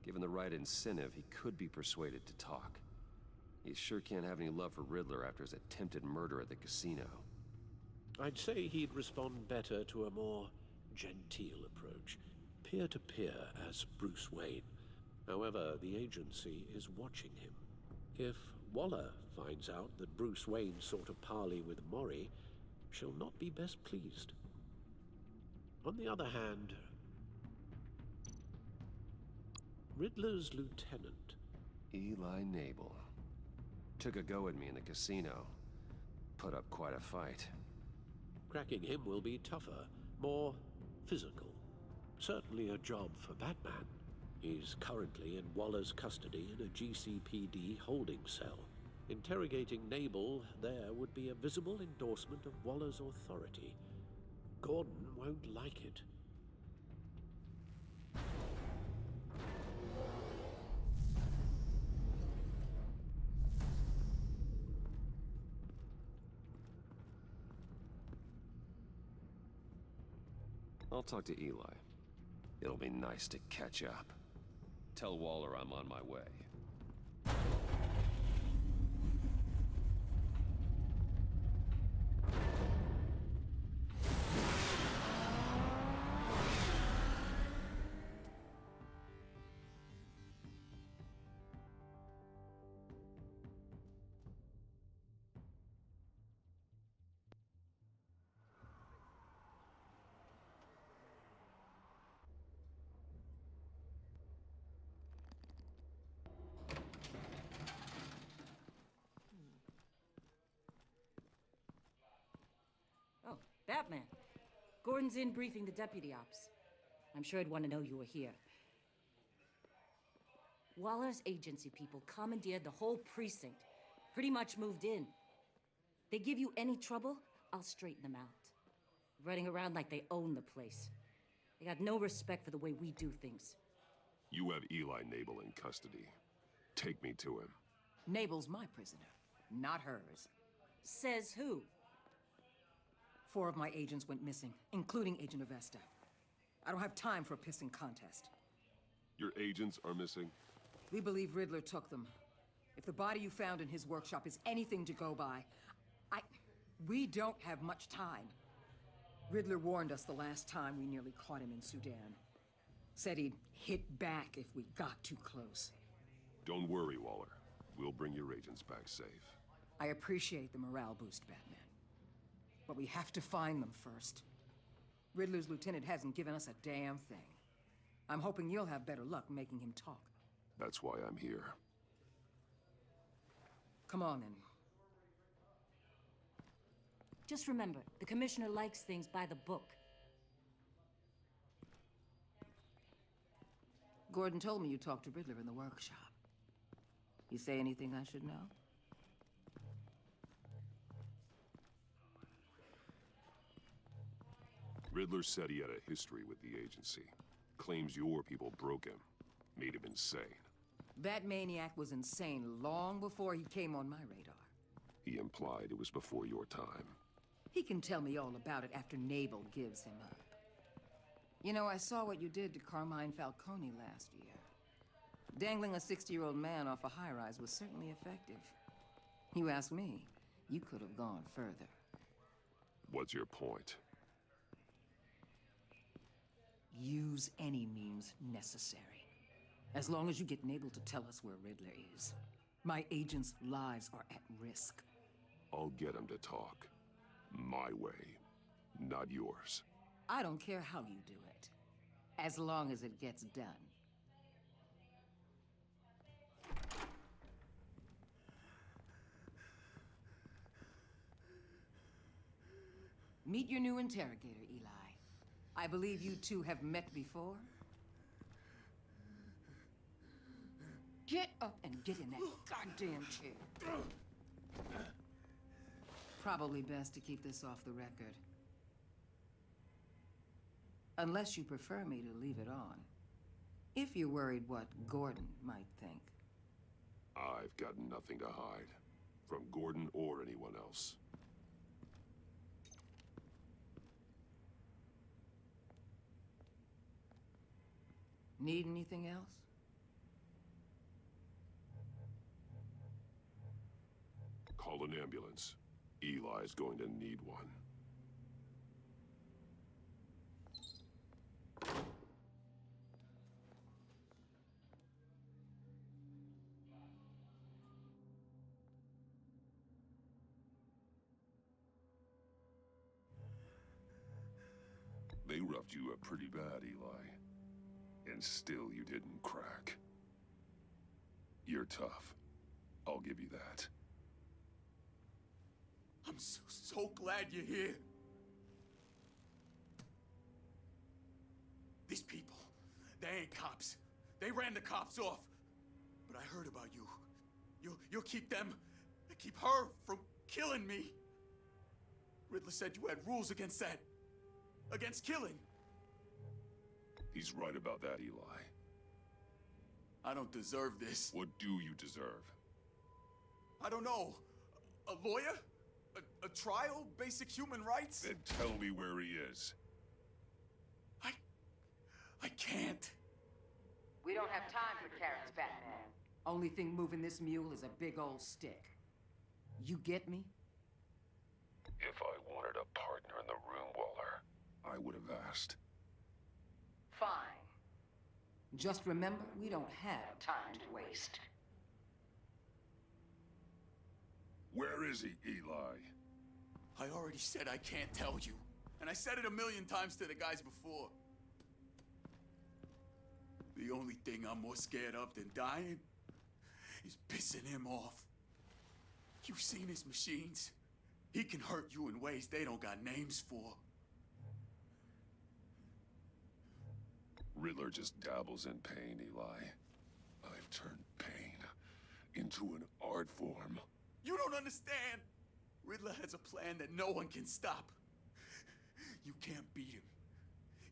Speaker 1: Given the right incentive, he could be persuaded to talk. He sure can't have any love for Riddler after his attempted murder at the casino.
Speaker 13: I'd say he'd respond better to a more genteel approach. Peer-to-peer as Bruce Wayne. However, the agency is watching him. If Waller finds out that Bruce Wayne sought a parley with Mori, she'll not be best pleased. On the other hand, Riddler's lieutenant,
Speaker 1: Eli Nabel, took a go at me in the casino. Put up quite a fight.
Speaker 13: Cracking him will be tougher, more physical. Certainly a job for Batman. He's currently in Waller's custody in a GCPD holding cell. Interrogating Nabel there would be a visible endorsement of Waller's authority. Gordon won't like it.
Speaker 1: I'll talk to Eli. It'll be nice to catch up. Tell Waller I'm on my way.
Speaker 21: Batman. Gordon's in briefing the deputy ops. I'm sure I'd want to know you were here. Waller's agency people commandeered the whole precinct. Pretty much moved in. They give you any trouble, I'll straighten them out. Running around like they own the place. They got no respect for the way we do things.
Speaker 7: You have Eli Nabel in custody. Take me to him.
Speaker 10: Nabel's my prisoner, not hers.
Speaker 21: Says who?
Speaker 10: 4 of my agents went missing, including Agent Avesta. I don't have time for a pissing contest.
Speaker 7: Your agents are missing?
Speaker 10: We believe Riddler took them. If the body you found in his workshop is anything to go by, we don't have much time. Riddler warned us the last time we nearly caught him in Sudan. Said he'd hit back if we got too close.
Speaker 7: Don't worry, Waller. We'll bring your agents back safe.
Speaker 10: I appreciate the morale boost, Batman. But we have to find them first. Riddler's lieutenant hasn't given us a damn thing. I'm hoping you'll have better luck making him talk.
Speaker 7: That's why I'm here.
Speaker 10: Come on, then.
Speaker 21: Just remember, the Commissioner likes things by the book.
Speaker 10: Gordon told me you talked to Riddler in the workshop. You say anything I should know?
Speaker 7: Riddler said he had a history with the agency. Claims your people broke him. Made him insane.
Speaker 10: That maniac was insane long before he came on my radar.
Speaker 7: He implied it was before your time.
Speaker 10: He can tell me all about it after Nabel gives him up. You know, I saw what you did to Carmine Falcone last year. Dangling a 60-year-old man off a high-rise was certainly effective. You ask me, you could have gone further.
Speaker 7: What's your point?
Speaker 10: Use any means necessary. As long as you get Nabel to tell us where Riddler is. My agents' lives are at risk.
Speaker 7: I'll get him to talk. My way, not yours.
Speaker 10: I don't care how you do it, as long as it gets done. Meet your new interrogator, Eli. I believe you two have met before? Get up and get in that goddamn chair. Probably best to keep this off the record. Unless you prefer me to leave it on. If you're worried what Gordon might think.
Speaker 7: I've got nothing to hide. From Gordon or anyone else.
Speaker 10: Need anything else?
Speaker 7: Call an ambulance. Eli's going to need one. They roughed you up pretty bad, Eli. And still you didn't crack. You're tough. I'll give you that.
Speaker 14: I'm so glad you're here. These people, they ain't cops. They ran the cops off. But I heard about you. You'll keep them, keep her from killing me. Riddler said you had rules against that. Against killing.
Speaker 7: He's right about that, Eli.
Speaker 14: I don't deserve this.
Speaker 7: What do you deserve?
Speaker 14: I don't know. A lawyer? A trial? Basic human rights?
Speaker 7: Then tell me where he is.
Speaker 14: I can't.
Speaker 10: We don't have time for carrots, Batman. Only thing moving this mule is a big old stick. You get me?
Speaker 7: If I wanted a partner in the room, Waller, I would have asked.
Speaker 10: Fine. Just remember, we don't have time to waste.
Speaker 7: Where is he, Eli?
Speaker 14: I already said I can't tell you. And I said it 1,000,000 times to the guys before. The only thing I'm more scared of than dying is pissing him off. You've seen his machines. He can hurt you in ways they don't got names for.
Speaker 7: Riddler just dabbles in pain, Eli. I've turned pain into an art form.
Speaker 14: You don't understand. Riddler has a plan that no one can stop. You can't beat him.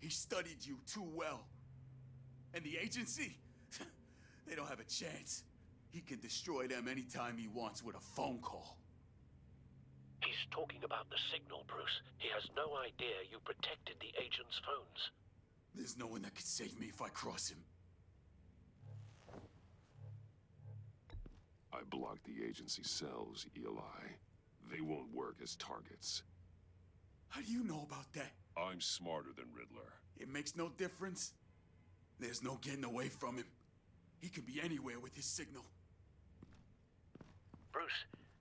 Speaker 14: He studied you too well. And the agency? They don't have a chance. He can destroy them anytime he wants with a phone call.
Speaker 4: He's talking about the signal, Bruce. He has no idea you protected the agent's phones.
Speaker 14: There's no one that can save me if I cross him.
Speaker 7: I blocked the agency cells, Eli. They won't work as targets.
Speaker 14: How do you know about that?
Speaker 7: I'm smarter than Riddler.
Speaker 14: It makes no difference. There's no getting away from him. He can be anywhere with his signal.
Speaker 4: Bruce,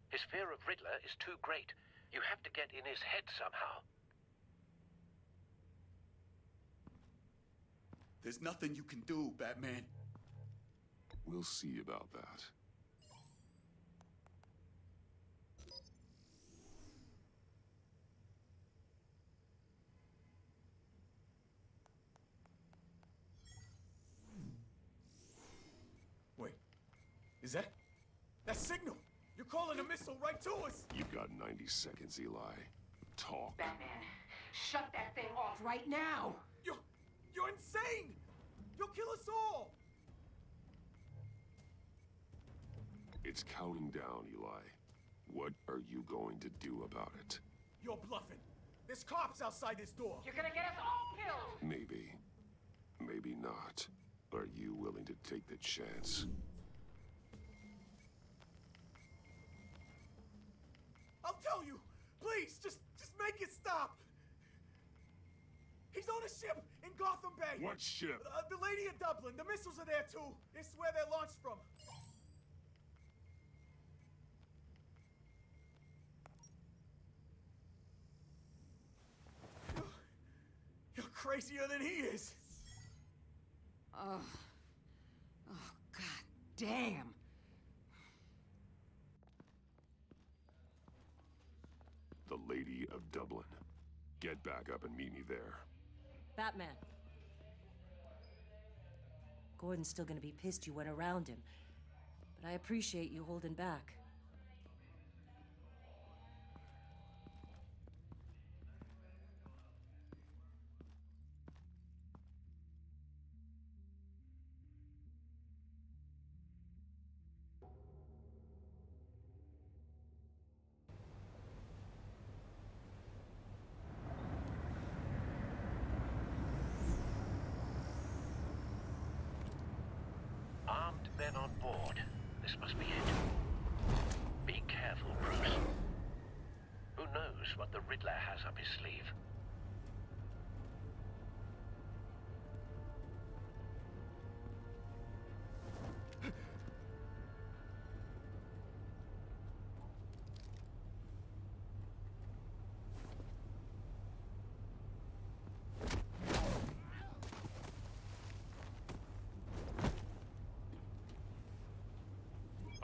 Speaker 4: his fear of Riddler is too great. You have to get in his head somehow.
Speaker 14: There's nothing you can do, Batman.
Speaker 7: We'll see about that.
Speaker 14: Wait, is that signal? You're calling a missile right to us!
Speaker 7: You've got 90 seconds, Eli. Talk.
Speaker 10: Batman, shut that thing off right now!
Speaker 14: You're insane! You'll kill us all!
Speaker 7: It's counting down, Eli. What are you going to do about it?
Speaker 14: You're bluffing. There's cops outside this door.
Speaker 10: You're gonna get us all killed!
Speaker 7: Maybe. Maybe not. Are you willing to take the chance?
Speaker 14: I'll tell you! Please, just make it stop! He's on a ship in Gotham Bay!
Speaker 7: What ship?
Speaker 14: The Lady of Dublin. The missiles are there too. It's where they're launched from. You're crazier than he is.
Speaker 10: Oh, God damn.
Speaker 7: The Lady of Dublin. Get back up and meet me there.
Speaker 21: Batman. Gordon's still gonna be pissed you went around him, but I appreciate you holding back.
Speaker 4: Armed men on board. This must be it. Be careful, Bruce. Who knows what the Riddler has up his sleeve?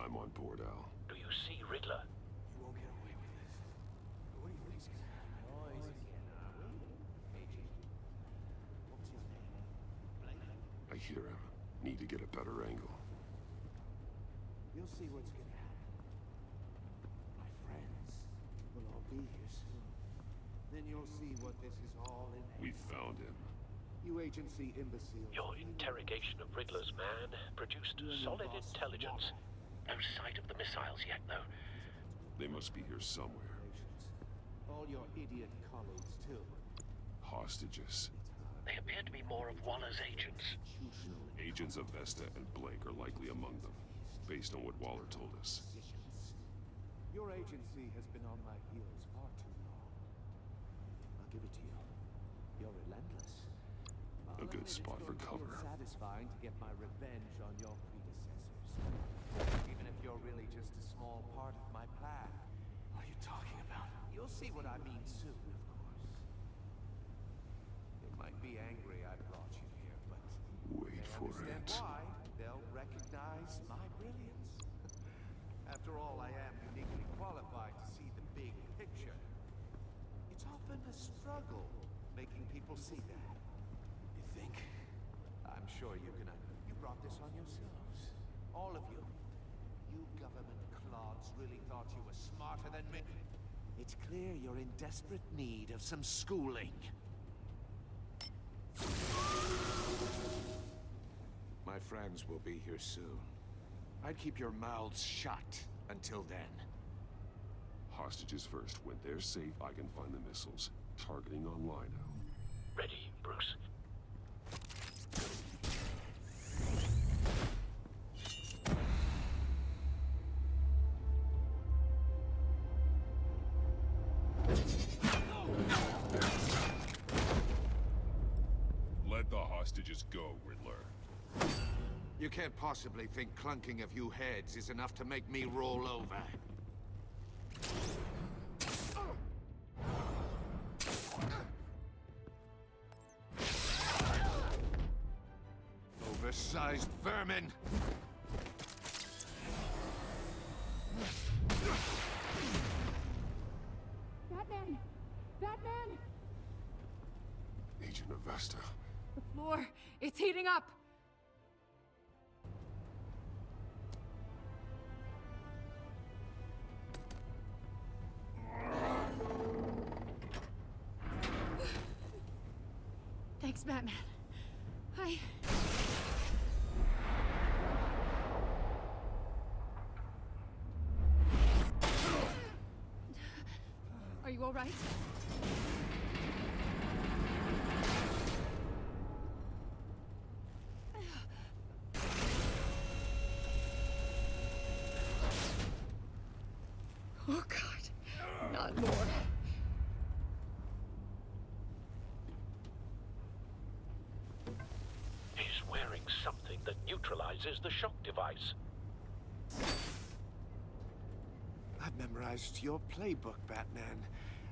Speaker 7: I'm on board, Al.
Speaker 4: Do you see Riddler?
Speaker 19: You won't get away with this. What do you think's gonna happen? What's your name?
Speaker 7: I hear him. Need to get a better angle.
Speaker 19: You'll see what's gonna happen. My friends will all be here soon. Then you'll see what this is all in.
Speaker 7: We found him.
Speaker 19: You agency imbeciles.
Speaker 4: Your interrogation of Riddler's man produced solid intelligence. No sight of the missiles yet, though.
Speaker 7: They must be here somewhere.
Speaker 19: All your idiot colleagues, too.
Speaker 7: Hostages.
Speaker 4: They appear to be more of Waller's agents.
Speaker 7: Agents of Vesta and Blake are likely among them, based on what Waller told us.
Speaker 19: Your agency has been on my heels far too long. I'll give it to you. You're relentless.
Speaker 7: A good spot for cover.
Speaker 19: Satisfying to get my revenge on your predecessors. Even if you're really just a small part of my plan. What are you talking about? You'll see what I mean soon, of course. They might be angry I brought you here, but
Speaker 7: Wait for
Speaker 19: understand
Speaker 7: it.
Speaker 19: why. They'll recognize my brilliance. After all, I am uniquely qualified to see the big picture. It's often a struggle making people see that. You think? I'm sure you brought this on yourselves. All of you. You government clods really thought you were smarter than me. It's clear you're in desperate need of some schooling.
Speaker 6: friends will be here soon. I'd keep your mouths shut until then.
Speaker 7: Hostages first. When they're safe, I can find the missiles. Targeting on Lino.
Speaker 4: Ready, Bruce.
Speaker 7: Let the hostages go, Riddler.
Speaker 6: You can't possibly think clunking a few heads is enough to make me roll over. Oversized vermin!
Speaker 12: Batman! Batman!
Speaker 7: Agent Avesta.
Speaker 12: The floor, it's heating up! Thanks, Batman. Are you all right? Oh, God. Not more.
Speaker 4: He's wearing something that neutralizes the shock device.
Speaker 6: I've memorized your playbook, Batman.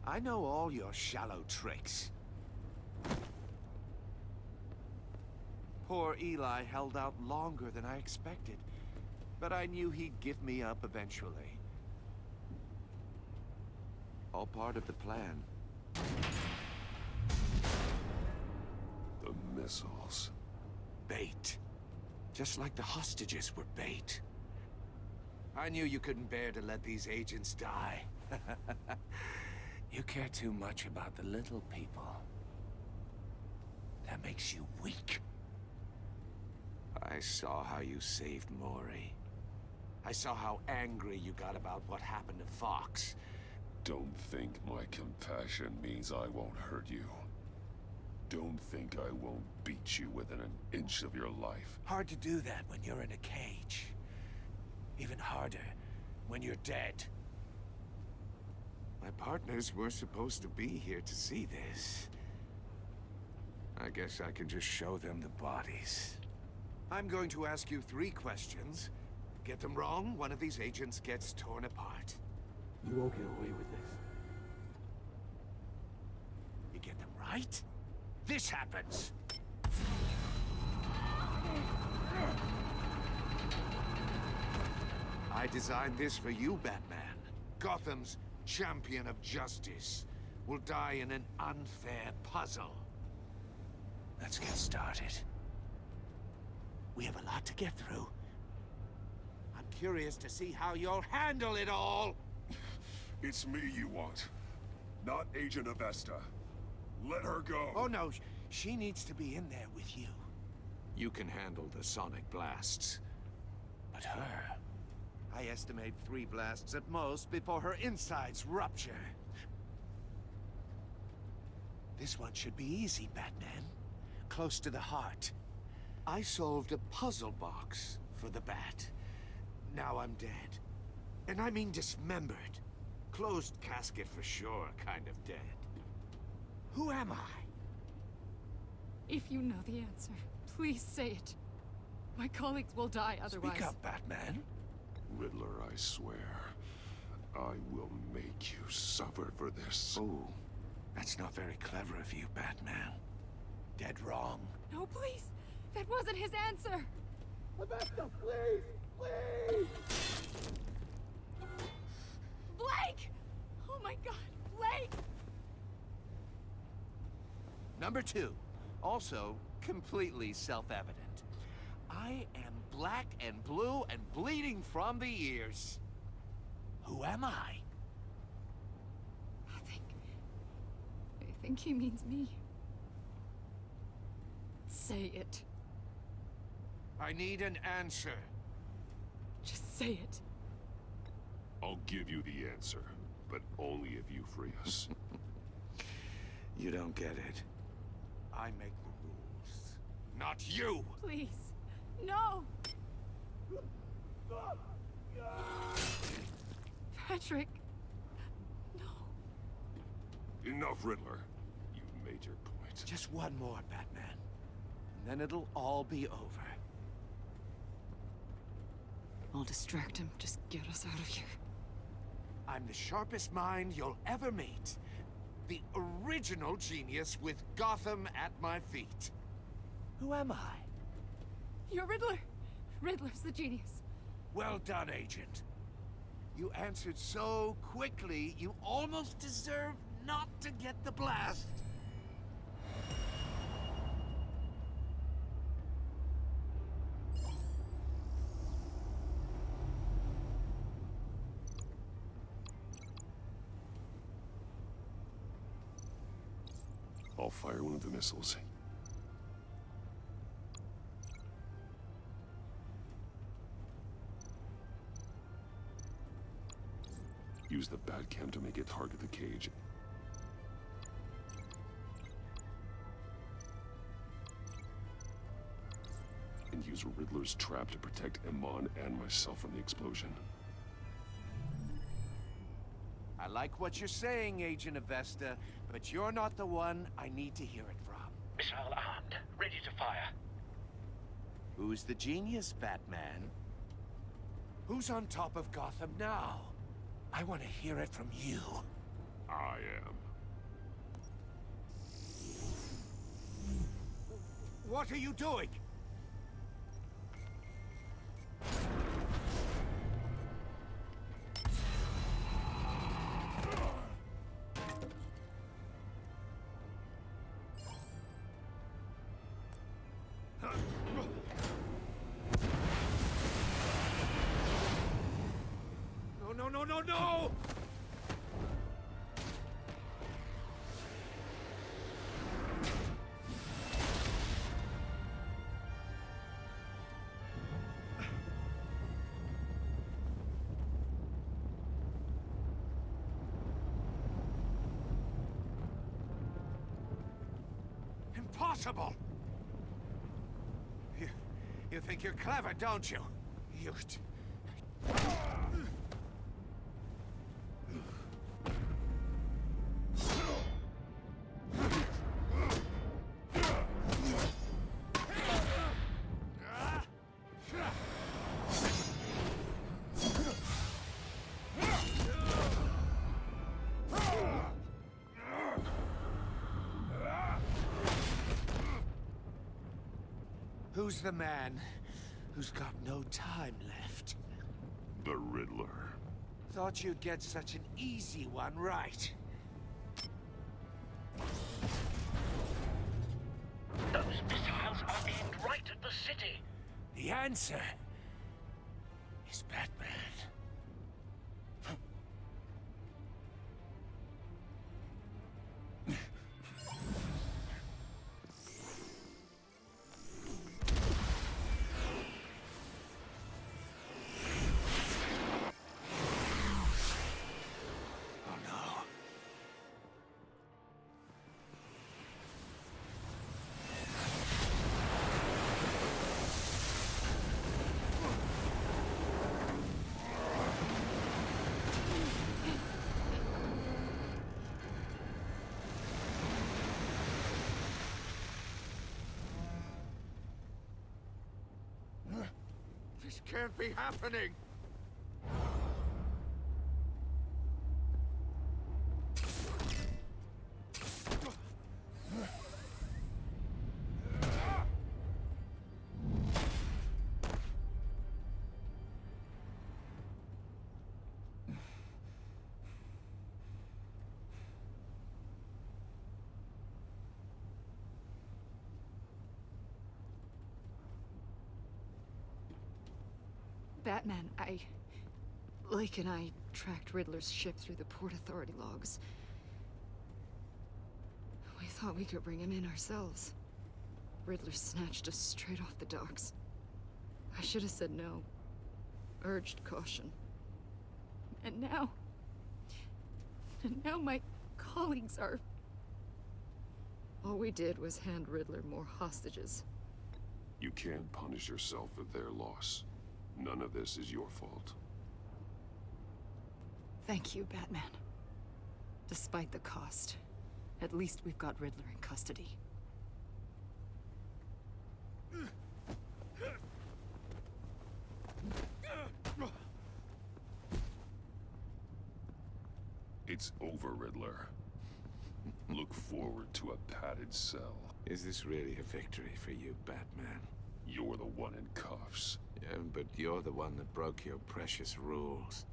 Speaker 6: I know all your shallow tricks. Poor Eli held out longer than I expected, but I knew he'd give me up eventually. All part of the plan.
Speaker 7: The missiles.
Speaker 6: Bait. Just like the hostages were bait. I knew you couldn't bear to let these agents die. You care too much about the little people. That makes you weak. I saw how you saved Maury. I saw how angry you got about what happened to Fox.
Speaker 7: Don't think my compassion means I won't hurt you. Don't think I won't beat you within an inch of your life.
Speaker 6: Hard to do that when you're in a cage. Even harder when you're dead. My partners were supposed to be here to see this. I guess I can just show them the bodies. I'm going to ask you 3 questions. Get them wrong, one of these agents gets torn apart.
Speaker 13: You won't get away with this.
Speaker 6: You get them right, this happens! I designed this for you, Batman. Gotham's champion of justice will die in an unfair puzzle. Let's get started. We have a lot to get through. I'm curious to see how you'll handle it all.
Speaker 7: It's me you want, not Agent Avesta. Let her go.
Speaker 6: Oh no, she needs to be in there with you. You can handle the sonic blasts. But her... I estimate 3 blasts at most before her insides rupture. This one should be easy, Batman. Close to the heart. I solved a puzzle box for the Bat. Now I'm dead. And I mean dismembered. Closed casket for sure, kind of dead. Who am I?
Speaker 12: If you know the answer, please say it. My colleagues will die otherwise.
Speaker 6: Speak up, Batman.
Speaker 7: Riddler, I swear, I will make you suffer for this.
Speaker 6: Oh, that's not very clever of you, Batman. Dead wrong.
Speaker 12: No, please! That wasn't his answer!
Speaker 13: Avesta, please! Please!
Speaker 12: Blake! Oh my god, Blake!
Speaker 6: Number 2, also completely self-evident. I am black and blue and bleeding from the ears. Who am I?
Speaker 12: I think he means me. Say it.
Speaker 3: I need an answer.
Speaker 12: Just say it.
Speaker 7: I'll give you the answer, but only if you free us.
Speaker 3: You don't get it. I make the rules, not you!
Speaker 12: Please. No! Patrick.
Speaker 7: Enough, Riddler. You made your point.
Speaker 3: Just one more, Batman. And then it'll all be over.
Speaker 12: I'll distract him. Just get us out of here.
Speaker 3: I'm the sharpest mind you'll ever meet. The original genius with Gotham at my feet. Who am I?
Speaker 12: You're Riddler. Riddler's the genius.
Speaker 3: Well done, Agent. You answered so quickly, you almost deserve not to get the blast.
Speaker 7: I'll fire one of the missiles. Use the Batcam to make it target the cage. And use Riddler's trap to protect Iman and myself from the explosion.
Speaker 3: I like what you're saying, Agent Avesta, but you're not the one I need to hear it from.
Speaker 4: Missile armed, ready to fire.
Speaker 3: Who's the genius, Batman? Who's on top of Gotham now? I want to hear it from you.
Speaker 7: I am.
Speaker 3: What are you doing? No! Impossible! You think you're clever, don't you? You... Who's the man who's got no time left?
Speaker 7: The Riddler.
Speaker 3: Thought you'd get such an easy one right.
Speaker 4: Those missiles are aimed right at the city.
Speaker 3: The answer is Batman. This can't be happening!
Speaker 12: Batman, Lake and I tracked Riddler's ship through the Port Authority logs. We thought we could bring him in ourselves. Riddler snatched us straight off the docks. I should have said no. Urged caution. And now my colleagues are... All we did was hand Riddler more hostages.
Speaker 7: You can't punish yourself for their loss. None of this is your fault.
Speaker 12: Thank you, Batman. Despite the cost, at least we've got Riddler in custody.
Speaker 7: It's over, Riddler. Look forward to a padded cell.
Speaker 6: Is this really a victory for you, Batman?
Speaker 7: You're the one in cuffs.
Speaker 6: Yeah, but you're the one that broke your precious rules.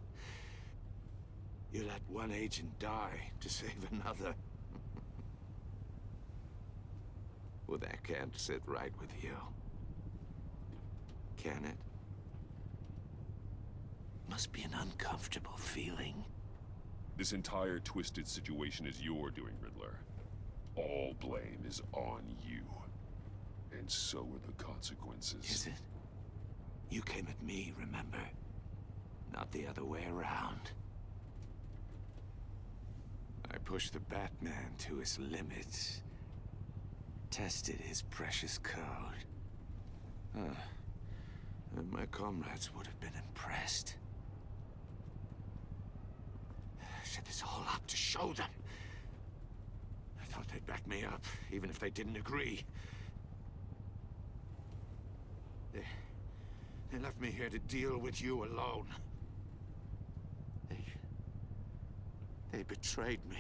Speaker 6: You let one agent die to save another. Well, that can't sit right with you. Can it? Must be an uncomfortable feeling.
Speaker 7: This entire twisted situation is your doing, Riddler. All blame is on you. And so are the consequences.
Speaker 6: Is it? You came at me, remember? Not the other way around. I pushed the Batman to his limits. Tested his precious code. And my comrades would have been impressed. I set this all up to show them. I thought they'd back me up, even if they didn't agree. They left me here to deal with you alone. They betrayed me.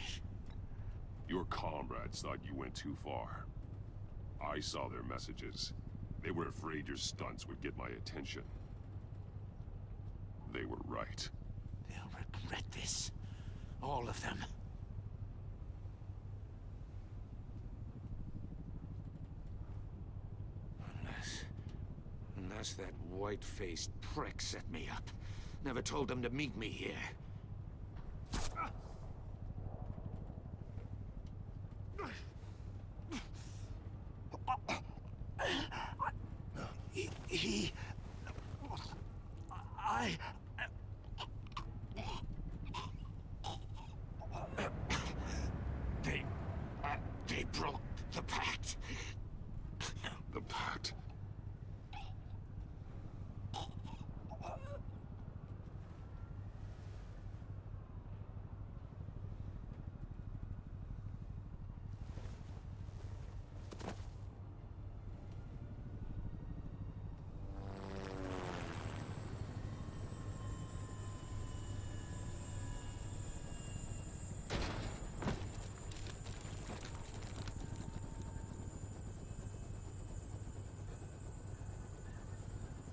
Speaker 7: Your comrades thought you went too far. I saw their messages. They were afraid your stunts would get my attention. They were right.
Speaker 6: They'll regret this. All of them. Unless that white-faced prick set me up. Never told them to meet me here. They broke the pact.
Speaker 7: The pact?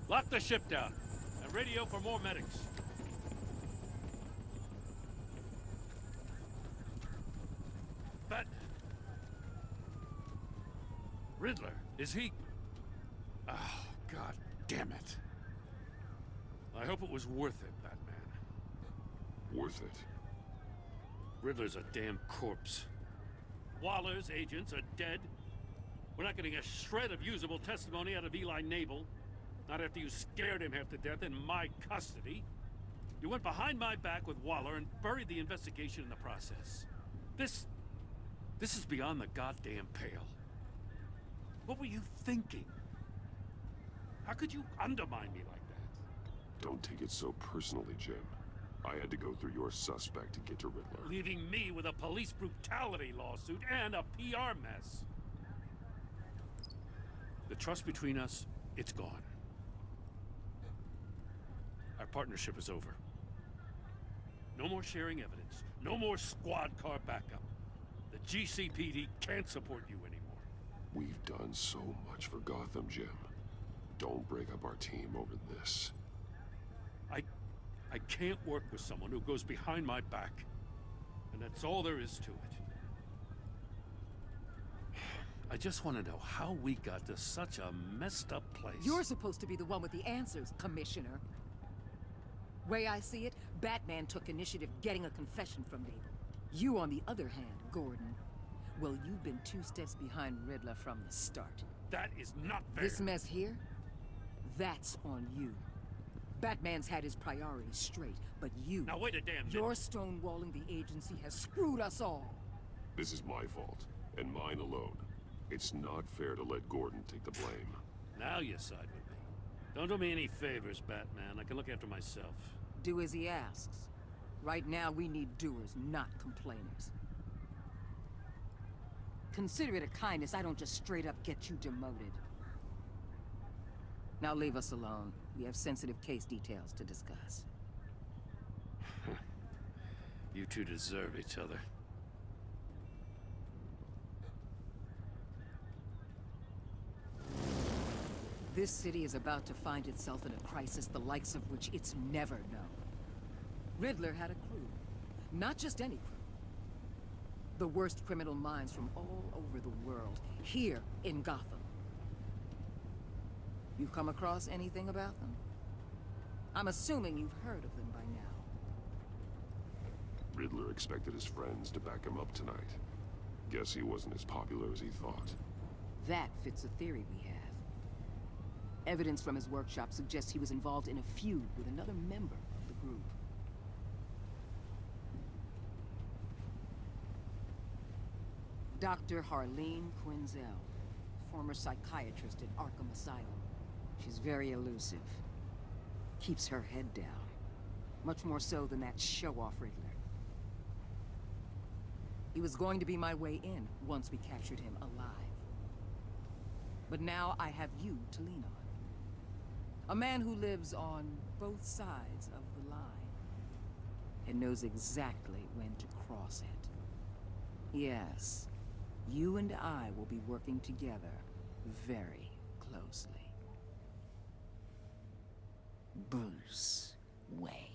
Speaker 11: Lock the ship down, and radio for more medics. But... Riddler, is he... Oh, God damn it. I hope it was worth it, Batman.
Speaker 7: Worth it?
Speaker 11: Riddler's a damn corpse. Waller's agents are dead. We're not getting a shred of usable testimony out of Eli Nabel. Not after you scared him half to death in my custody. You went behind my back with Waller and buried the investigation in the process. This is beyond the goddamn pale. What were you thinking? How could you undermine me like that?
Speaker 7: Don't take it so personally, Jim. I had to go through your suspect to get to Riddler.
Speaker 11: Leaving me with a police brutality lawsuit and a PR mess. The trust between us, it's gone. Our partnership is over. No more sharing evidence. No more squad car backup. The GCPD can't support you anymore.
Speaker 7: We've done so much for Gotham, Jim. Don't break up our team over this.
Speaker 11: I can't work with someone who goes behind my back. And that's all there is to it. I just want to know how we got to such a messed up place.
Speaker 10: You're supposed to be the one with the answers, Commissioner. Way I see it, Batman took initiative getting a confession from Nabel. You, on the other hand, Gordon, well, you've been 2 steps behind Riddler from the start.
Speaker 11: That is not fair.
Speaker 10: This mess here, That's on you. Batman's had his priorities straight, but you...
Speaker 11: Now wait a damn minute.
Speaker 10: Your stonewalling the agency has screwed us all.
Speaker 7: This is my fault, and mine alone. It's not fair to let Gordon take the blame.
Speaker 11: Now you side with me. Don't do me any favors, Batman. I can look after myself.
Speaker 10: Do as he asks. Right now, we need doers, not complainers. Consider it a kindness I don't just straight up get you demoted. Now leave us alone. We have sensitive case details to discuss.
Speaker 11: You two deserve each other.
Speaker 10: This city is about to find itself in a crisis the likes of which it's never known. Riddler had a crew. Not just any crew. The worst criminal minds from all over the world, here in Gotham. You come across anything about them? I'm assuming you've heard of them by now.
Speaker 7: Riddler expected his friends to back him up tonight. Guess he wasn't as popular as he thought.
Speaker 10: That fits a theory we have. Evidence from his workshop suggests he was involved in a feud with another member of the group. Dr. Harleen Quinzel, former psychiatrist at Arkham Asylum. She's very elusive. Keeps her head down. Much more so than that show-off Riddler. He was going to be my way in once we captured him alive. But now I have you to lean on. A man who lives on both sides of the line. And knows exactly when to cross it. Yes, you and I will be working together very closely.
Speaker 9: Bruce Wayne.